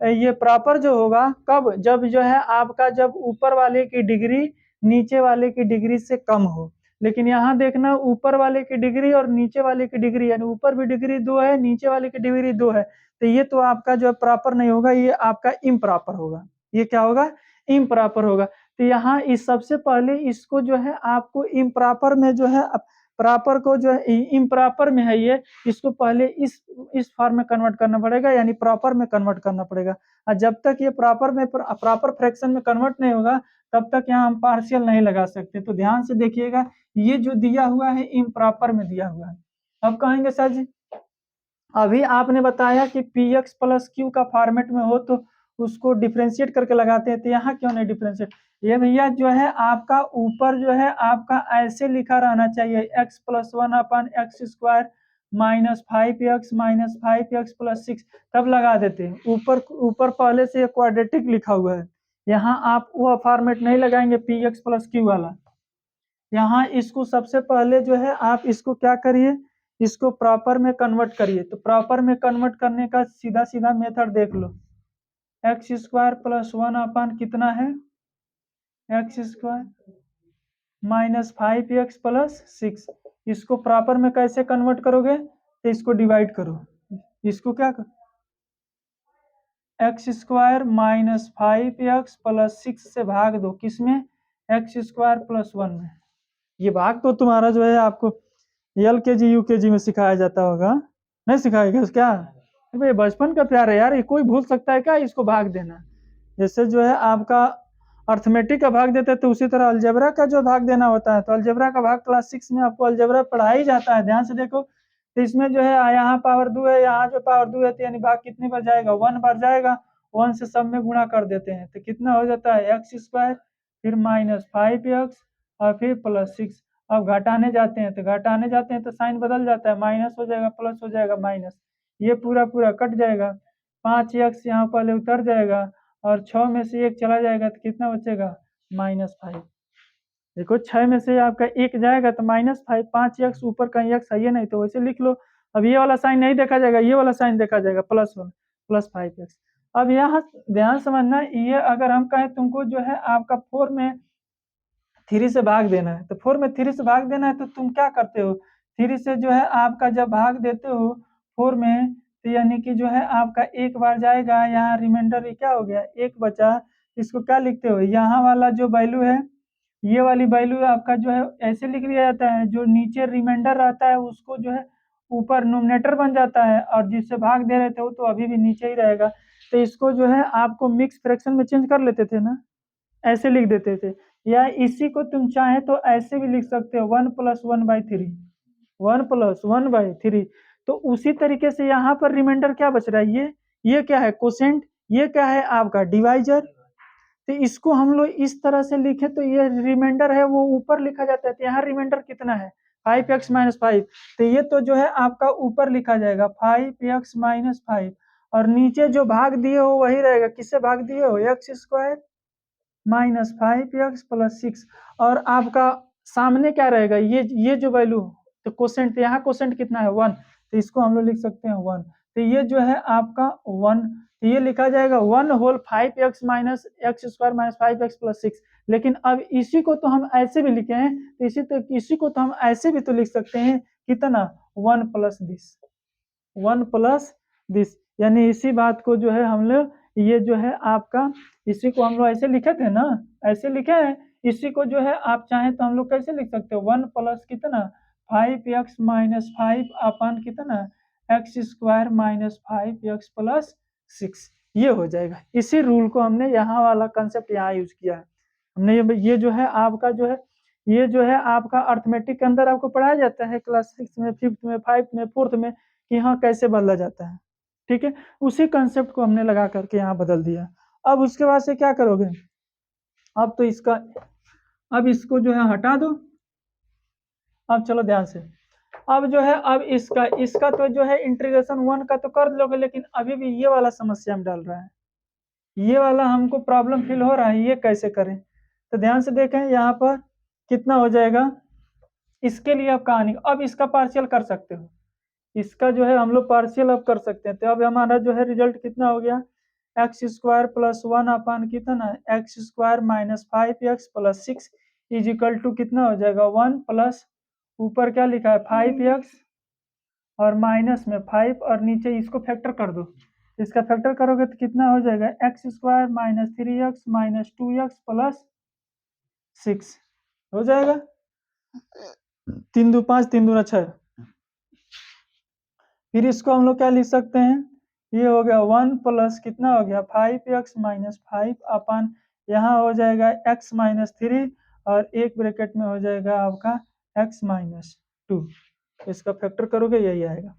ये प्रॉपर जो होगा कब, जब जो है आपका जब ऊपर वाले की डिग्री नीचे वाले की डिग्री से कम हो। लेकिन यहाँ देखना, ऊपर वाले की डिग्री और नीचे वाले की डिग्री, यानी ऊपर भी डिग्री 2 है, नीचे वाले की डिग्री 2 है, तो ये तो आपका जो प्रॉपर नहीं होगा, ये आपका इम्प्रॉपर होगा। ये क्या होगा? इम्प्रॉपर होगा। तो यहाँ इस सबसे पहले इसको जो है आपको इम्प्रॉपर में जो है प्रॉपर को जो है इम्प्रॉपर में है ये, इसको पहले इस फॉर्म में कन्वर्ट करना पड़ेगा, यानी प्रॉपर में कन्वर्ट करना पड़ेगा। और जब तक ये प्रॉपर में प्रॉपर फ्रैक्शन में कन्वर्ट नहीं होगा, तब तक यहाँ हम पार्शियल नहीं लगा सकते। तो ध्यान से देखिएगा, ये जो दिया हुआ है इम्प्रॉपर में दिया हुआ है। अब कहेंगे सर जी अभी आपने बताया कि पी एक्स प्लस क्यू का फॉर्मेट में हो तो उसको डिफ्रेंशिएट करके लगाते हैं, तो यहाँ क्यों नहीं डिफ्रेंशिएट? ये भैया जो है आपका ऊपर जो है आपका ऐसे लिखा रहना चाहिए, एक्स प्लस 1 अपन एक्स स्क्वायर -5x प्लस 6, तब लगा देते हैं। ऊपर ऊपर पहले से क्वाड्रेटिक लिखा हुआ है, यहाँ आप वो फॉर्मेट नहीं लगाएंगे पी एक्स प्लस क्यू वाला। यहाँ इसको सबसे पहले जो है आप इसको क्या करिए, इसको प्रॉपर में कन्वर्ट करिए। तो प्रॉपर में कन्वर्ट करने का सीधा सीधा मेथड देख लो, एक्स स्क्वायर प्लस 1 अपन कितना है, एक्स स्क्वायर -5x प्लस 6। इसको प्रॉपर में कैसे कन्वर्ट करोगे, तो इसको डिवाइड करो, इसको क्या कर, एक्स स्क्वायर -5x प्लस 6 से भाग दो, किसमें, एक्स स्क्वायर प्लस 1 में। ये भाग तो तुम्हारा जो है आपको LKG UKG में सिखाया जाता होगा, नहीं सिखाएगा क्या? भाई बचपन का प्यार है यार, ये कोई भूल सकता है क्या इसको भाग देना? जैसे जो है आपका अर्थमेटिक का भाग देते हैं, तो उसी तरह अलजेब्रा का जो भाग देना होता है, तो अलजेब्रा का भाग क्लास 6 में आपको अलजेब्रा पढ़ाया ही जाता है। ध्यान से देखो, तो इसमें जो है यहाँ पावर 2 है, यहाँ जो पावर 2 है, तो यानी भाग कितनी बार जाएगा, 1 बार जाएगा। 1 से सब में गुणा कर देते हैं, तो कितना हो जाता है, एक्स स्क्वायर फिर -5x और फिर प्लस 6। अब घटाने जाते हैं, तो घटाने जाते हैं तो साइन बदल जाता है, माइनस हो जाएगा प्लस हो जाएगा माइनस, ये पूरा पूरा कट जाएगा। 5x यहाँ पहले उतर जाएगा और 6 में से 1 चला जाएगा, तो कितना बचेगा, -5। देखो 6 में से आपका 1 जाएगा तो -5, 5x ऊपर कहीं x है नहीं, तो वैसे लिख लो। अब ये वाला साइन नहीं देखा जाएगा, ये वाला साइन देखा जाएगा, +1 प्लस 5x। अब यहाँ ध्यान समझना, ये अगर हम कहें तुमको जो है आपका 4 में 3 से भाग देना है, तो 4 में 3 से भाग देना है, तो तुम क्या करते हो, 3 से जो है आपका जब भाग देते हो 4 में, तो यानी कि जो है आपका 1 बार जाएगा, यहाँ रिमाइंडर क्या हो गया, 1 बचा। इसको क्या लिखते हो, यहाँ वाला जो वैल्यू है, ये वाली वैल्यू आपका जो है ऐसे लिख दिया जाता है, जो नीचे रिमाइंडर रहता है उसको जो है ऊपर नोमिनेटर बन जाता है, और जिससे भाग दे रहे थे वो तो अभी भी नीचे ही रहेगा। तो इसको जो है आपको मिक्स फ्रैक्शन में चेंज कर लेते थे ना, ऐसे लिख देते थे, या इसी को तुम चाहे तो ऐसे भी लिख सकते हो, 1 + 1/3, 1 + 1/3। तो उसी तरीके से यहाँ पर रिमाइंडर क्या बच रहा है, ये क्या है, कोसेंट, ये क्या है आपका डिवाइजर। तो इसको हम लोग इस तरह से लिखे, तो ये रिमाइंडर है वो ऊपर लिखा जाता है, तो यहाँ रिमाइंडर कितना है, 5x - 5, तो ये तो जो है आपका ऊपर लिखा जाएगा 5x - 5, और नीचे जो भाग दिए हो वही रहेगा, किससे भाग दिए हो, x square minus 5x plus 6, और आपका सामने क्या रहेगा, ये जो वैल्यू, तो कोसेंट, यहाँ कोसेंट कितना है 1, तो इसको हम लोग लिख सकते हैं 1, तो ये जो है आपका 1, तो ये लिखा जाएगा 1 whole 5x minus x square minus 5x plus 6। लेकिन अब इसी को तो हम ऐसे भी लिखे हैं, तो इसी को तो हम ऐसे भी तो लिख सकते हैं, कितना 1 प्लस दिस, 1 प्लस दिस, यानी इसी बात को जो है हम लोग, ये जो है आपका, इसी को हम लोग ऐसे लिखे थे ना, ऐसे लिखे हैं, इसी को जो है आप चाहें तो हम लोग कैसे लिख सकते हो, 1 प्लस कितना 5x माइनस 5 अपन कितना x square minus 5x plus 6, ये हो जाएगा। इसी रूल को हमने यहाँ वाला कंसेप्ट यहाँ यूज किया है हमने। ये जो है आपका जो है, ये जो है आपका अर्थमेटिक के अंदर आपको पढ़ाया जाता है क्लास 6 में, 5th में, 5th में, 4th में, कि हाँ कैसे बदला जाता है, ठीक है। उसी कंसेप्ट को हमने लगा करके यहाँ बदल दिया। अब उसके बाद से क्या करोगे, अब तो इसका, अब इसको जो है हटा दो। अब चलो ध्यान से, अब जो है, अब इसका तो जो है इंटीग्रेशन 1 का तो कर लोगे, लेकिन अभी भी ये वाला समस्या में डाल रहा है, ये वाला हमको प्रॉब्लम फील हो रहा है, ये कैसे करें। तो ध्यान से देखें, यहाँ पर कितना हो जाएगा, इसके लिए अब कहानी, अब इसका पार्शियल कर सकते हो, इसका जो है हम लोग पार्शियल अब कर सकते हैं। तो अब हमारा जो है रिजल्ट कितना हो गया, एक्स स्क्वायर प्लस 1 अपान कितना x square minus 5x plus 6 is equal to कितना हो जाएगा 1 प्लस, ऊपर क्या लिखा है 5x और माइनस में 5, और नीचे इसको फैक्टर कर दो, इसका फैक्टर करोगे तो कितना हो जाएगा x square minus 3x minus 2x plus 6 हो जाएगा, 3 2 5 3 2 6। फिर इसको हम लोग क्या लिख सकते हैं, ये हो गया 1 प्लस कितना हो गया 5x माइनस 5 अपान, यहाँ हो जाएगा x माइनस 3, और एक ब्रैकेट में हो जाएगा आपका x माइनस 2, इसका फैक्टर करोगे यही आएगा।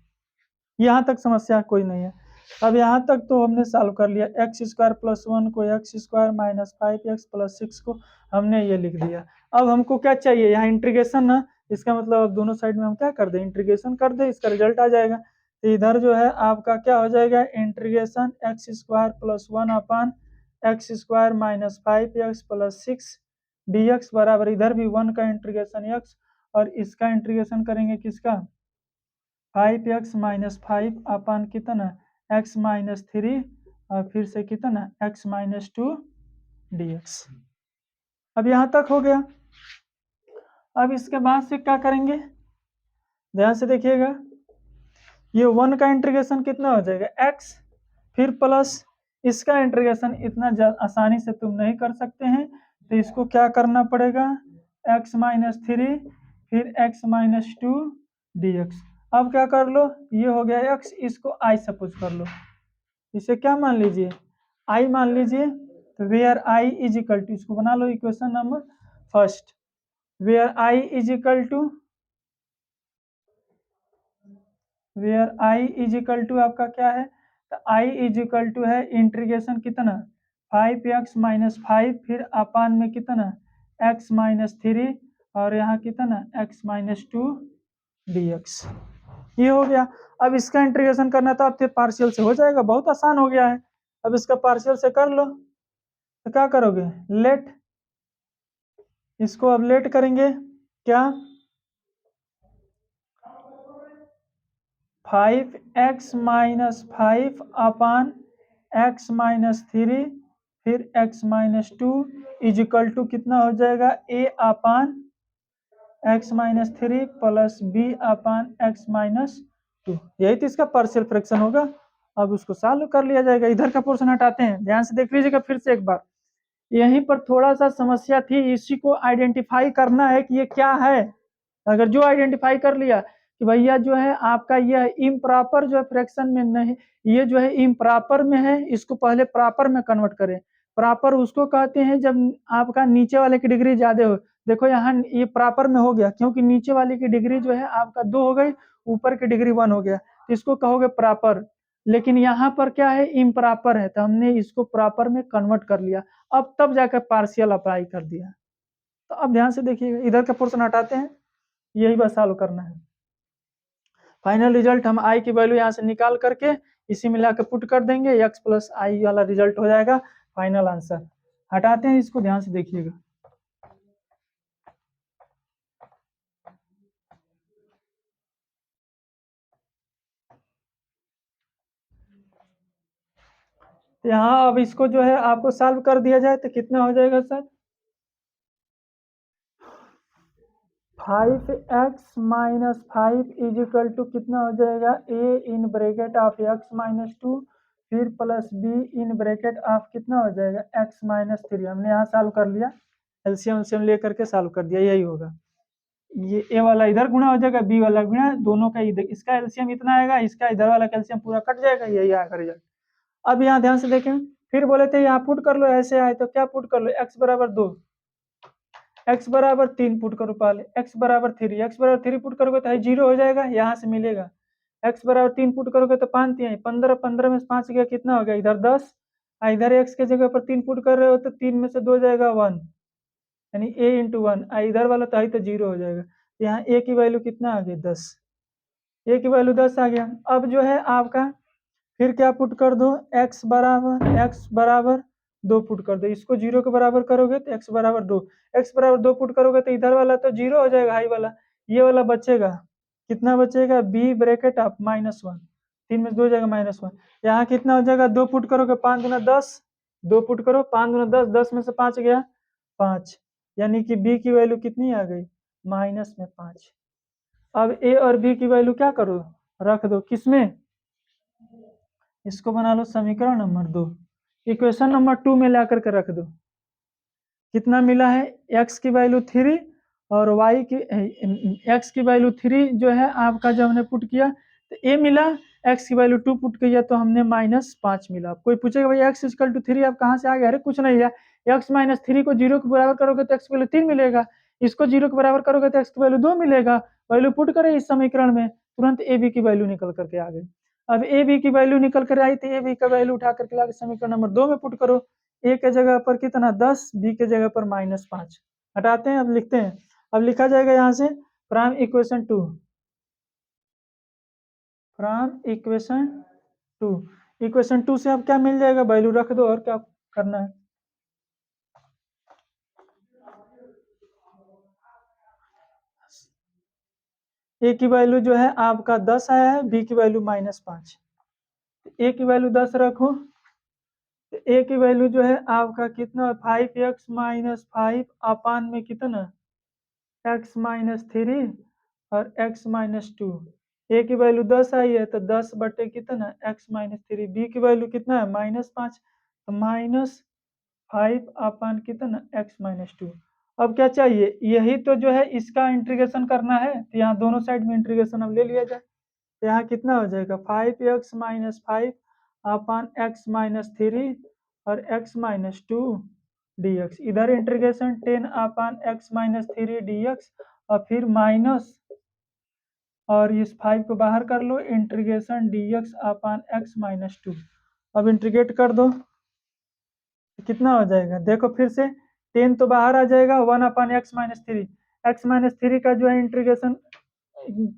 यहाँ तक समस्या कोई नहीं है। अब यहाँ तक तो हमने सॉल्व कर लिया, एक्स स्क्वायर प्लस 1 को x square minus 5x plus 6 को हमने ये लिख दिया। अब हमको क्या चाहिए, यहाँ इंटीग्रेशन ना, इसका मतलब अब दोनों साइड में हम क्या कर दें, इंटीग्रेशन कर दें, इसका रिजल्ट आ जाएगा। तो इधर जो है आपका क्या हो जाएगा, integration x square plus 1 upon x square minus 5x plus 6 dx बराबर, इधर भी 1 का इंटीग्रेशन x, और इसका इंटीग्रेशन करेंगे किसका 5x माइनस 5 अपान कितना x माइनस 3, और फिर से कितना x माइनस 2 dx। अब यहाँ तक हो गया। अब इसके बाद से क्या करेंगे, ध्यान से देखिएगा, ये 1 का इंटीग्रेशन कितना हो जाएगा x, फिर प्लस इसका इंटीग्रेशन इतना आसानी से तुम नहीं कर सकते हैं, तो इसको क्या करना पड़ेगा x माइनस 3 फिर x माइनस 2 dx। अब क्या कर लो, ये हो गया x, इसको i सपोज कर लो, इसे क्या मान लीजिए i मान लीजिए। तो where i is equal to, इसको बना लो equation number first, where i is equal to, where i is equal to आपका क्या है, तो i इज इक्वल टू है इंटीग्रेशन कितना 5x माइनस 5 फिर अपान में कितना x माइनस 3, और यहाँ कितना x माइनस 2 dx, ये हो गया। अब इसका इंटीग्रेशन करना था, अब फिर पार्शियल से हो जाएगा, बहुत आसान हो गया है। अब इसका पार्शियल से कर लो, तो क्या करोगे लेट, इसको अब लेट करेंगे क्या 5x माइनस 5 अपान x माइनस 3 फिर x minus 2 is equal to कितना हो जाएगा a upon x minus 3 plus b upon x minus 2, यही तो इसका पार्शियल फ्रैक्शन होगा। अब उसको सॉल्व कर लिया जाएगा। इधर का पोर्शन हटाते हैं, ध्यान से देख लीजिएगा फिर से एक बार, यहीं पर थोड़ा सा समस्या थी, इसी को आइडेंटिफाई करना है कि ये क्या है। अगर जो आइडेंटिफाई कर लिया कि भैया जो है आपका यह इम्प्रॉपर जो है फ्रैक्शन में नहीं, ये जो है इम्प्रॉपर में है, इसको पहले प्रॉपर में कन्वर्ट करें। प्रॉपर उसको कहते हैं जब आपका नीचे वाले की डिग्री ज्यादा हो। देखो यहाँ ये प्रॉपर में हो गया, क्योंकि नीचे वाले की डिग्री जो है आपका 2 हो गई, ऊपर की डिग्री 1 हो गया, तो इसको कहोगे प्रॉपर। लेकिन यहाँ पर क्या है इम्प्रॉपर है, तो हमने इसको प्रॉपर में कन्वर्ट कर लिया, अब तब जाकर पार्शियल अप्लाई कर दिया। तो अब ध्यान से देखिएगा, इधर का पोर्शन हटाते हैं, यही बस सॉल्व करना है। फाइनल रिजल्ट हम i की वैल्यू यहाँ से निकाल करके इसी में लाके पुट कर देंगे, x प्लस आई वाला रिजल्ट हो जाएगा फाइनल आंसर। हटाते हैं इसको, ध्यान से देखिएगा। तो यहाँ अब इसको जो है आपको सॉल्व कर दिया जाए तो कितना हो जाएगा sir? 5x minus 5 is equal to कितना हो जाएगा? a in bracket of x minus 2 फिर plus b in bracket of कितना हो जाएगा? x minus 3। हमने यहाँ सॉल्व कर लिया, एलसीएम एलसीएम लेकर के सॉल्व कर दिया, यही होगा। ये a वाला इधर गुणा हो जाएगा, b वाला गुणा, दोनों का इधर, इसका एलसीएम इतना आएगा, इसका इधर वाला कैल्शियम पूरा कट जाएगा, यही आएगा रिजल्ट। अब यहाँ ध्यान से देखें, फिर बोले थे यहाँ पुट कर लो, ऐसे आए तो क्या पुट कर लो? x बराबर 2, x बराबर 3 पुट करो पहले, x बराबर 3, x बराबर 3 पुट करोगे तो 0 हो जाएगा, यहाँ से मिलेगा। x बराबर 3 पुट करोगे तो 5 3 15, 15 में से 5 गया, कितना हो गया? इधर 10, इधर x के जगह पर 3 पुट कर रहे हो तो 3 में से 2 जाएगा 1, यानी a इंटू 1, इधर वाला तो 0 हो जाएगा। यहाँ a की वैल्यू कितना आ गया? 10, a की वैल्यू 10 आ गया। अब जो है आपका फिर क्या पुट कर दो? x बराबर 2 पुट कर दो, इसको 0 के बराबर करोगे तो x बराबर 2, x बराबर 2 पुट करोगे तो इधर वाला तो 0 हो जाएगा, हाई वाला, ये वाला बचेगा, कितना बचेगा? b ब्रैकेट ऑफ -1, 3 में से 2 जाएगा -1, यहाँ कितना हो जाएगा? 2 पुट करोगे, 5 गुना 10, 2 पुट करो, 5 गुना 10, 10 में से 5 गया 5, यानी कि b की वैल्यू कितनी आ गई? -5। अब a और b की वैल्यू क्या करो? रख दो, किसमें? इसको बना लो समीकरण नंबर 2, इक्वेशन नंबर 2 में ला करके रख दो। कितना मिला है? x की वैल्यू 3 और y की x की वैल्यू 3 जो है आपका, जब हमने पुट किया तो a मिला, x की वैल्यू 2 पुट किया तो हमने -5 मिला। कोई पूछेगा भाई x इक्वल टू 3 आप कहाँ से आ गए? अरे कुछ नहीं है, x माइनस 3 को 0 के बराबर करोगे तो x की वैल्यू 3 मिलेगा, इसको 0 के बराबर करोगे तो x की वैल्यू 2 मिलेगा। वैल्यू पुट करें इस समीकरण में, तुरंत a b की वैल्यू निकल करके आ गई। अब ए बी की वैल्यू निकल कर आई तो ए बी का वैल्यू उठा करके लाके समीकरण नंबर 2 में पुट करो। ए के जगह पर कितना? 10, बी के जगह पर -5। हटाते हैं, अब लिखते हैं। अब लिखा जाएगा यहाँ से फ्रॉम इक्वेशन 2, फ्रॉम इक्वेशन 2 से अब क्या मिल जाएगा? वैल्यू रख दो, और क्या करना है? ए की वैल्यू जो है आपका 10 आया है, बी की वैल्यू -5, ए की वैल्यू 10 रखो, तो ए की वैल्यू जो है आपका कितना? 5x माइनस 5 अपान में कितना? x माइनस 3 और x माइनस 2। ए की वैल्यू 10 आई है तो 10 बटे कितना? x minus 3। बी की वैल्यू कितना है? -5, तो -5 अपान कितना? x minus 2। अब क्या चाहिए? यही तो जो है इसका इंटीग्रेशन करना है, तो यहाँ दोनों साइड में इंटीग्रेशन अब ले लिया जाए। तो यहाँ कितना हो जाएगा? 5x माइनस 5 अपान x माइनस 3 और x माइनस 2 dx। इधर इंटीग्रेशन 10 अपान x माइनस 3 dx और फिर माइनस, और इस 5 को बाहर कर लो, इंटीग्रेशन dx अपान x माइनस 2। अब इंटीग्रेट कर दो, कितना हो जाएगा? देखो फिर से, 10 तो बाहर आ जाएगा, 1 अपान x माइनस 3, एक्स माइनस 3 का जो है इंटीग्रेशन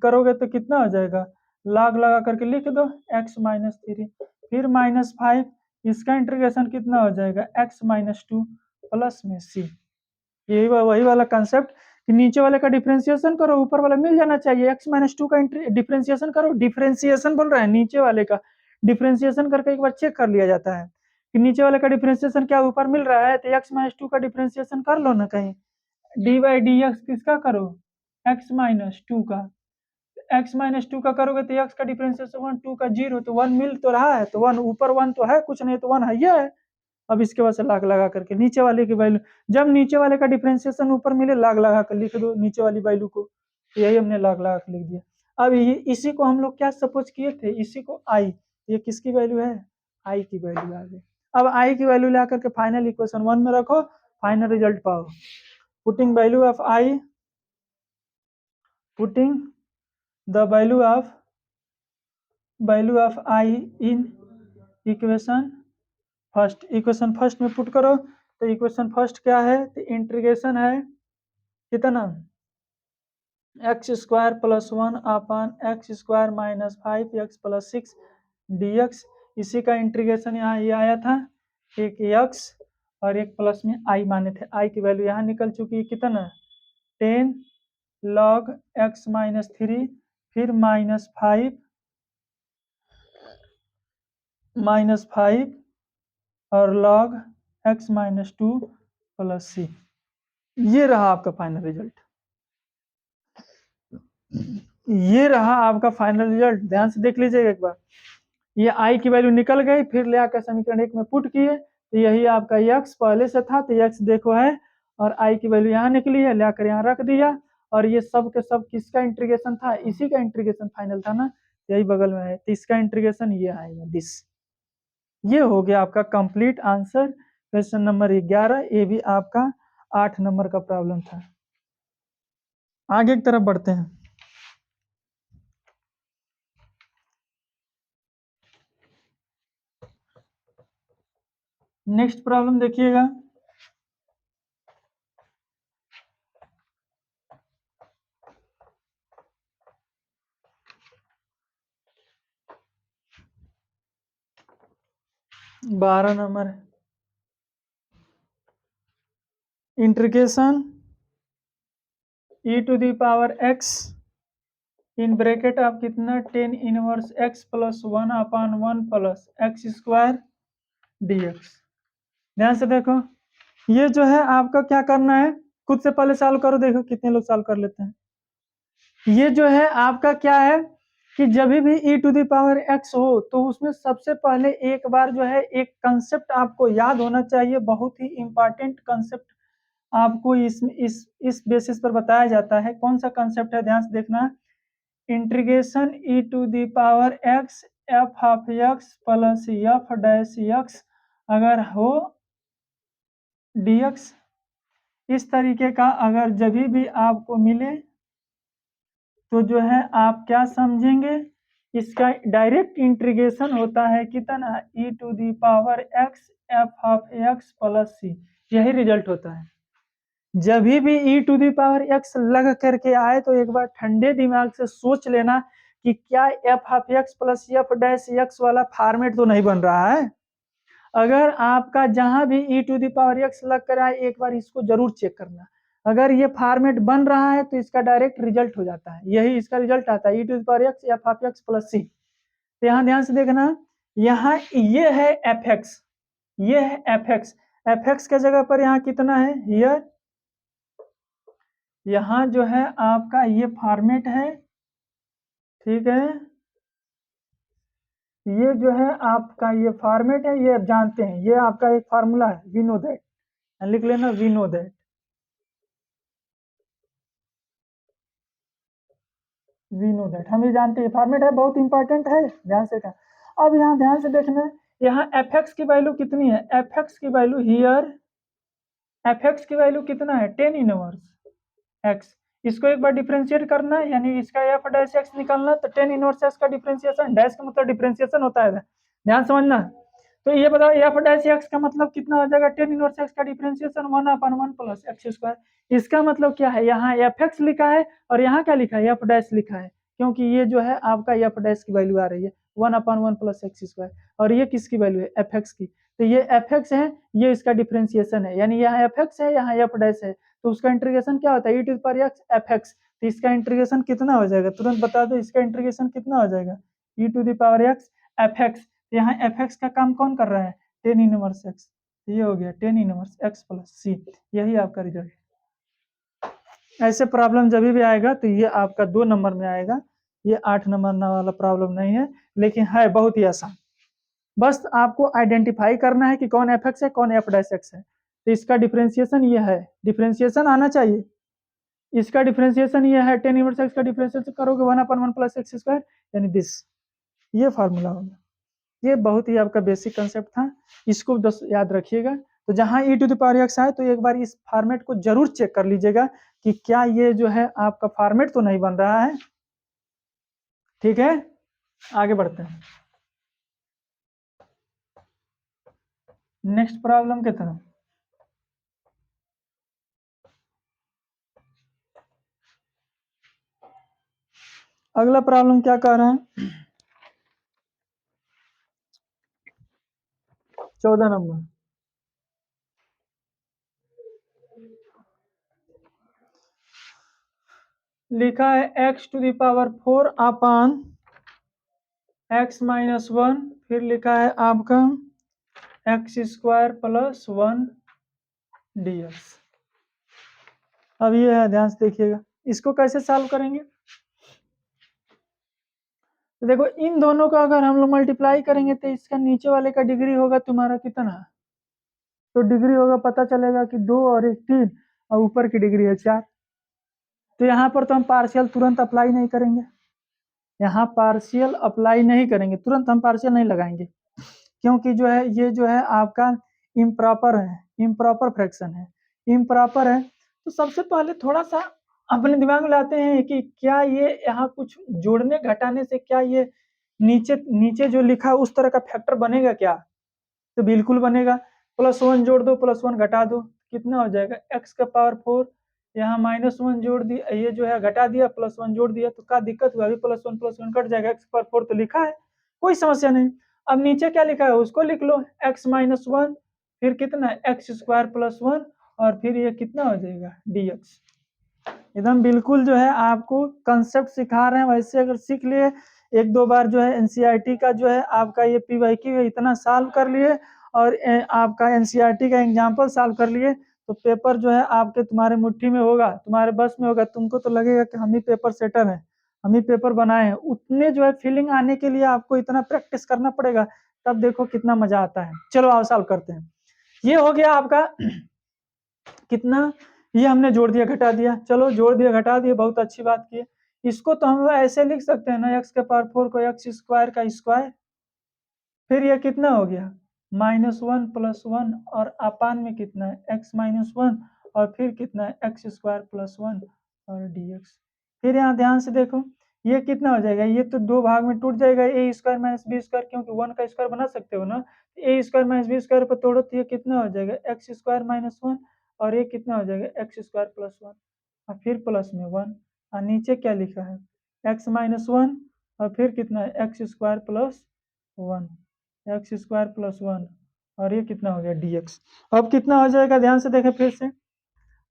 करोगे तो कितना हो जाएगा? लॉग लगा करके लिख दो, x माइनस 3, फिर -5, इसका इंटीग्रेशन कितना हो जाएगा? x माइनस 2 प्लस में c। यही वही वाला कंसेप्ट कि नीचे वाले का डिफरेंशिएशन करो, ऊपर वाला मिल जाना चाहिए। x माइनस 2 का डिफरेंशिएशन करो, डिफरेंशिएशन बोल रहा है, नीचे वाले का डिफरेंशिएशन करके एक बार चेक कर लिया जाता है कि नीचे वाले का डिफरेंशिएशन क्या ऊपर मिल रहा है, तो x माइनस 2 का डिफरेंशिएशन कर लो ना कहीं। डी बाई डी एक्स किसका करो? x माइनस 2 का। x माइनस 2 का करोगे तो x का डिफरेंशिएशन 1, 2 का 0, तो 1 मिल तो रहा है, तो 1 ऊपर 1 तो है, कुछ नहीं तो 1 है, ये है। अब इसके बाद से लाग लगा करके नीचे वाले की वैल्यू, जब नीचे वाले का डिफरेंशिएशन ऊपर मिले लाग लगा कर लिख दो नीचे वाली वैल्यू को, तो यही हमने लाग लगा कर लिख दिया। अब ये इसी को हम लोग क्या सपोज किए थे? इसी को आई, ये किसकी वैल्यू है? आई की वैल्यू आ गई। अब आई की वैल्यू ला करके फाइनल इक्वेशन 1 में रखो, फाइनल रिजल्ट पाओ। Putting value of I, putting the value of I in equation first, equation first में पुट करो। तो इक्वेशन फर्स्ट क्या है? तो इंटीग्रेशन है कितना? X square plus 1 upon x square minus 5x plus 6 dx। इसी का इंटीग्रेशन यहाँ ये आया था, एक x और एक प्लस में आई माने थे। आई की वैल्यू यहाँ निकल चुकी है, कितना 10 log x माइनस 3, फिर -5 और log x minus 2 plus c। ये रहा आपका फाइनल रिजल्ट, ये रहा आपका फाइनल रिजल्ट। ध्यान से देख लीजिएगा एक बार, ये आई की वैल्यू निकल गई, फिर ले आकर समीकरण 1 में पुट किए तो यही आपका x पहले से था तो x देखो है, और आई की वैल्यू यहाँ निकली है, ले आकर यहाँ रख दिया। और ये सब के सब किसका इंटीग्रेशन था, इसी का इंटीग्रेशन फाइनल था ना, यही बगल में है, तो इसका इंटीग्रेशन ये आएगा दिस। ये हो गया आपका कंप्लीट आंसर क्वेश्चन नंबर 11। ये भी आपका 8 नंबर का प्रॉब्लम था। आगे की तरफ बढ़ते हैं। नेक्स्ट प्रॉब्लम देखिएगा, बारह नंबर है। Integration e to the power x in bracket आप कितना 10 inverse x plus 1/1 plus x square dx। ध्यान से देखो, ये जो है आपका क्या करना है, खुद से पहले सॉल्व करो, देखो कितने लोग सॉल्व कर लेते हैं। ये जो है आपका क्या है कि जब भी e to the power x हो तो उसमें सबसे पहले एक बार जो है एक कंसेप्ट आपको याद होना चाहिए, बहुत ही इंपॉर्टेंट कंसेप्ट आपको इस बेसिस पर बताया जाता है। कौन सा कंसेप्ट है, ध्यान से देखना। Integration e to the power x f of x plus f dash x अगर हो dx, इस तरीके का अगर जब भी आपको मिले तो जो है आप क्या समझेंगे, इसका डायरेक्ट इंटीग्रेशन होता है कितना e to the power x f of x plus c, यही रिजल्ट होता है। जब भी e to the power x लग करके आए तो एक बार ठंडे दिमाग से सोच लेना कि क्या f of x plus f dash x वाला फॉर्मेट तो नहीं बन रहा है। अगर आपका जहां भी e to the power x लग कर आए एक बार इसको जरूर चेक करना, अगर ये फॉर्मेट बन रहा है तो इसका डायरेक्ट रिजल्ट हो जाता है, यही इसका रिजल्ट आता है e to the power x f of x plus c। तो यहाँ ध्यान से देखना, यहाँ ये है fx, ये है fx, fx के जगह पर यहाँ कितना है हियर, यहाँ जो है आपका ये फॉर्मेट है, ठीक है, ये जो है आपका ये फॉर्मेट है, ये आप जानते हैं, ये आपका एक फार्मूला है, वी नो दैट, लिख लेना we know that, we know that, हम ये जानते हैं फॉर्मेट है, बहुत इंपॉर्टेंट है, ध्यान से का। अब यहाँ ध्यान से देखना, यहाँ fx की वैल्यू कितनी है, fx की वैल्यू हियर, fx की वैल्यू कितना है 10 इनवर्स x, इसको एक बार डिफरेंशिएट करना है, यानी इसका f डैश x निकालना, तो 10 इनवर्स x का डिफरेंशिएशन, डैश का मतलब डिफरेंशिएशन होता है, ध्यान समझना। तो ये बताओ f डैश x का मतलब कितना हो जाएगा, 10 इनवर्स x का डिफरेंशिएशन 1/1 प्लस एक्स स्क्वायर। इसका मतलब क्या है, यहाँ fx लिखा है और यहाँ क्या लिखा है f डैश लिखा है, क्योंकि ये जो है आपका f डैश की वैल्यू आ रही है 1/1 प्लस एक्स स्क्वायर, और ये किसकी वैल्यू है fx की, तो ये fx है, ये इसका डिफरेंशिएशन है, यानी यहाँ fx है यहाँ f डैश है, तो उसका इंटीग्रेशन क्या होता है e to the power x fx, तो इसका इंटीग्रेशन कितना हो जाएगा, तुरंत बता दो इसका इंटीग्रेशन कितना हो जाएगा, e to the power x fx, यहाँ fx का काम कौन कर रहा है 10 इनवर्स x, ये हो गया 10 इनवर्स x प्लस c, यही आपका रिजल्ट। ऐसे प्रॉब्लम जब भी आएगा तो ये आपका 2 नंबर में आएगा, ये 8 नंबर वाला प्रॉब्लम नहीं है, लेकिन है बहुत ही आसान। बस आपको आइडेंटिफाई करना है कि कौन fx है कौन f डैश x है, तो इसका डिफरेंशिएशन ये है, डिफरेंशिएशन आना चाहिए, इसका डिफरेंशिएशन ये है 10 इनवर्स x का डिफरेंशिएशन करोगे 1/1 प्लस एक्स स्क्वायर, यानी दिस, ये फार्मूला होगा। ये बहुत ही आपका बेसिक कंसेप्ट था, इसको बस याद रखिएगा। तो जहां e to the power x आए तो एक बार इस फॉर्मेट को जरूर चेक कर लीजिएगा कि क्या ये जो है आपका फॉर्मेट तो नहीं बन रहा है, ठीक है। आगे बढ़ते हैं नेक्स्ट प्रॉब्लम की तरफ। अगला प्रॉब्लम क्या कह रहे हैं, 14 नंबर। लिखा है x⁴ अपान x-1, फिर लिखा है आपका x² + 1 dx। अब ये है, ध्यान से देखिएगा इसको कैसे सॉल्व करेंगे। तो देखो इन दोनों का अगर हम लोग मल्टीप्लाई करेंगे तो इसका नीचे वाले का डिग्री होगा तुम्हारा कितना, तो डिग्री होगा पता चलेगा कि 2 और 1 3 और ऊपर की डिग्री है 4। तो यहाँ पर तो हम पार्शियल तुरंत अप्लाई नहीं करेंगे, यहाँ पार्शियल अप्लाई नहीं करेंगे, तुरंत हम पार्शियल नहीं लगाएंगे, क्योंकि जो है ये जो है आपका इम्प्रॉपर है, इम्प्रॉपर फ्रैक्शन है, इम्प्रॉपर है। तो सबसे पहले थोड़ा सा अपने दिमाग में लाते हैं कि क्या ये यहाँ कुछ जोड़ने घटाने से क्या ये नीचे नीचे जो लिखा है उस तरह का फैक्टर बनेगा क्या, तो बिल्कुल बनेगा। +1 जोड़ दो, +1 घटा दो, कितना हो जाएगा x⁴, यहाँ -1 जोड़ दिया, ये जो है घटा दिया, +1 जोड़ दिया, तो क्या दिक्कत हुआ, अभी +1 कट जाएगा, x⁴ तो लिखा है, कोई समस्या नहीं। अब नीचे क्या लिखा है उसको लिख लो, x-1, फिर कितना x² + 1 और फिर ये कितना हो जाएगा dx। एकदम बिल्कुल जो है आपको कंसेप्ट सिखा रहे हैं, वैसे अगर सीख लिए एक दो बार जो है एनसीईआरटी का जो है आपका ये पीवाईक्यू है इतना सॉल्व कर लिए और आपका एनसीईआरटी का एग्जाम्पल सॉल्व कर लिए, तो पेपर जो है आपके तुम्हारे मुट्ठी में होगा, तुम्हारे बस में होगा, तुमको तो लगेगा कि हम ही पेपर सेटर हैं, हम ही पेपर बनाए हैं। उतने जो है फीलिंग आने के लिए आपको इतना प्रैक्टिस करना पड़ेगा, तब देखो कितना मजा आता है। चलो आओ सॉल्व करते हैं। ये हो गया आपका कितना, ये हमने जोड़ दिया घटा दिया, चलो जोड़ दिया घटा दिया, बहुत अच्छी बात की। इसको तो हम ऐसे लिख सकते हैं ना, x⁴ को x² का स्क्वायर, फिर ये कितना हो गया -1 + 1 और अपान में कितना है x-1 और फिर कितना है x² + 1 और dx। फिर यहाँ ध्यान से देखो ये कितना हो जाएगा, ये तो दो भाग में टूट जाएगा, a² - b², क्योंकि 1 का स्क्वायर बना सकते हो ना, a² - b² पर तोड़ो तो ये कितना हो जाएगा x² - 1 और ये कितना हो जाएगा x² + 1 और फिर प्लस में 1 और नीचे क्या लिखा है x-1 और फिर कितना है x² + 1, x² + 1 और ये कितना हो गया dx। अब कितना हो जाएगा, ध्यान से देखें फिर से।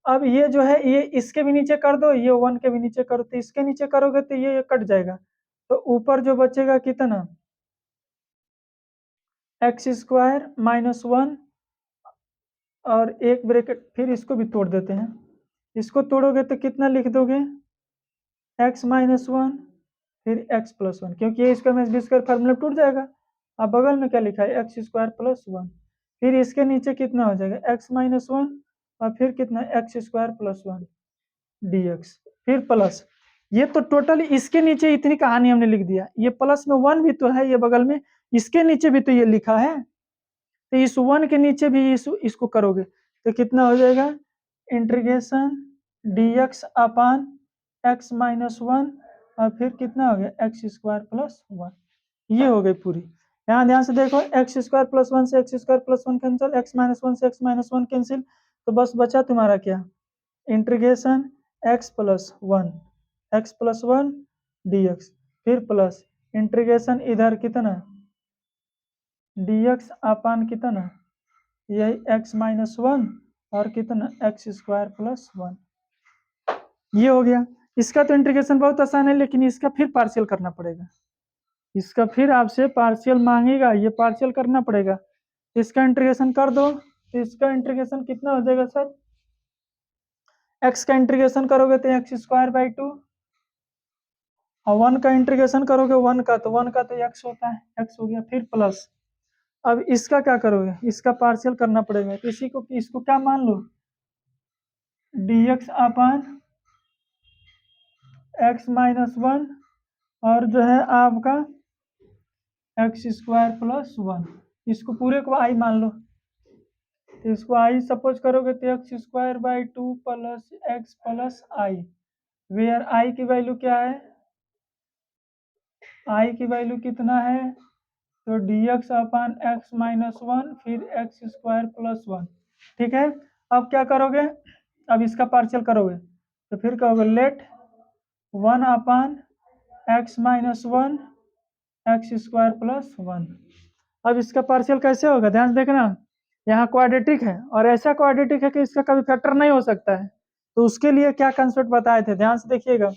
अब ये जो है ये इसके भी नीचे कर दो, ये 1 के भी नीचे करो, तो इसके नीचे करोगे तो ये कट जाएगा, तो ऊपर जो बचेगा कितना x² - 1 और एक ब्रैकेट, फिर इसको भी तोड़ देते हैं, इसको तोड़ोगे तो कितना लिख दोगे x - 1 फिर x + 1, क्योंकि a² - b² फार्मूला टूट जाएगा। अब बगल में क्या लिखा है x² + 1, फिर इसके नीचे कितना हो जाएगा x - 1 और फिर कितना x² + 1 dx, फिर प्लस, ये तो टोटल इसके नीचे इतनी कहानी हमने लिख दिया, ये प्लस में 1 भी तो है, ये बगल में इसके नीचे भी तो ये लिखा है, तो इस 1 के नीचे भी इसको करोगे तो कितना हो जाएगा इंटीग्रेशन dx अपान x - 1 और फिर कितना हो गया x² + 1, ये हो गई पूरी। यहाँ ध्यान से देखो x² + 1 से x² + 1 कैंसिल, x - 1 से x - 1 कैंसिल, तो बस बचा तुम्हारा क्या इंटीग्रेशन x + 1 dx, फिर प्लस इंटीग्रेशन इधर कितना dx अपान कितना यही x - 1 और कितना x² + 1, ये हो गया। इसका तो इंटीग्रेशन बहुत आसान है, लेकिन इसका फिर पार्शियल करना पड़ेगा, इसका फिर आपसे पार्शियल मांगेगा, ये पार्शियल करना पड़ेगा। इसका इंटीग्रेशन कर दो, तो इसका इंटीग्रेशन कितना हो जाएगा सर, x का इंटीग्रेशन करोगे तो x² / 2 और 1 का इंटीग्रेशन करोगे 1 का तो 1 का तो x होता है, x हो गया, फिर प्लस। अब इसका क्या करोगे, इसका पार्शियल करना पड़ेगा, तो इसी को इसको क्या मान लो dx अपान x - 1 और जो है आपका x² + 1, इसको पूरे को i मान लो, तो इसको i सपोज करोगे तो x² / 2 + x + i, where i की वैल्यू क्या है, i की वैल्यू कितना है, तो dx अपान x - 1 फिर x² + 1, ठीक है। अब क्या करोगे, अब इसका पार्शियल करोगे तो फिर कहोगे लेट 1 अपान x - 1 x² + 1। अब इसका पार्शियल कैसे होगा, ध्यान से देखना, यहाँ क्वाड्रेटिक है और ऐसा क्वाड्रेटिक है कि इसका कभी फैक्टर नहीं हो सकता है, तो उसके लिए क्या कंसेप्ट बताए थे, ध्यान से देखिएगा।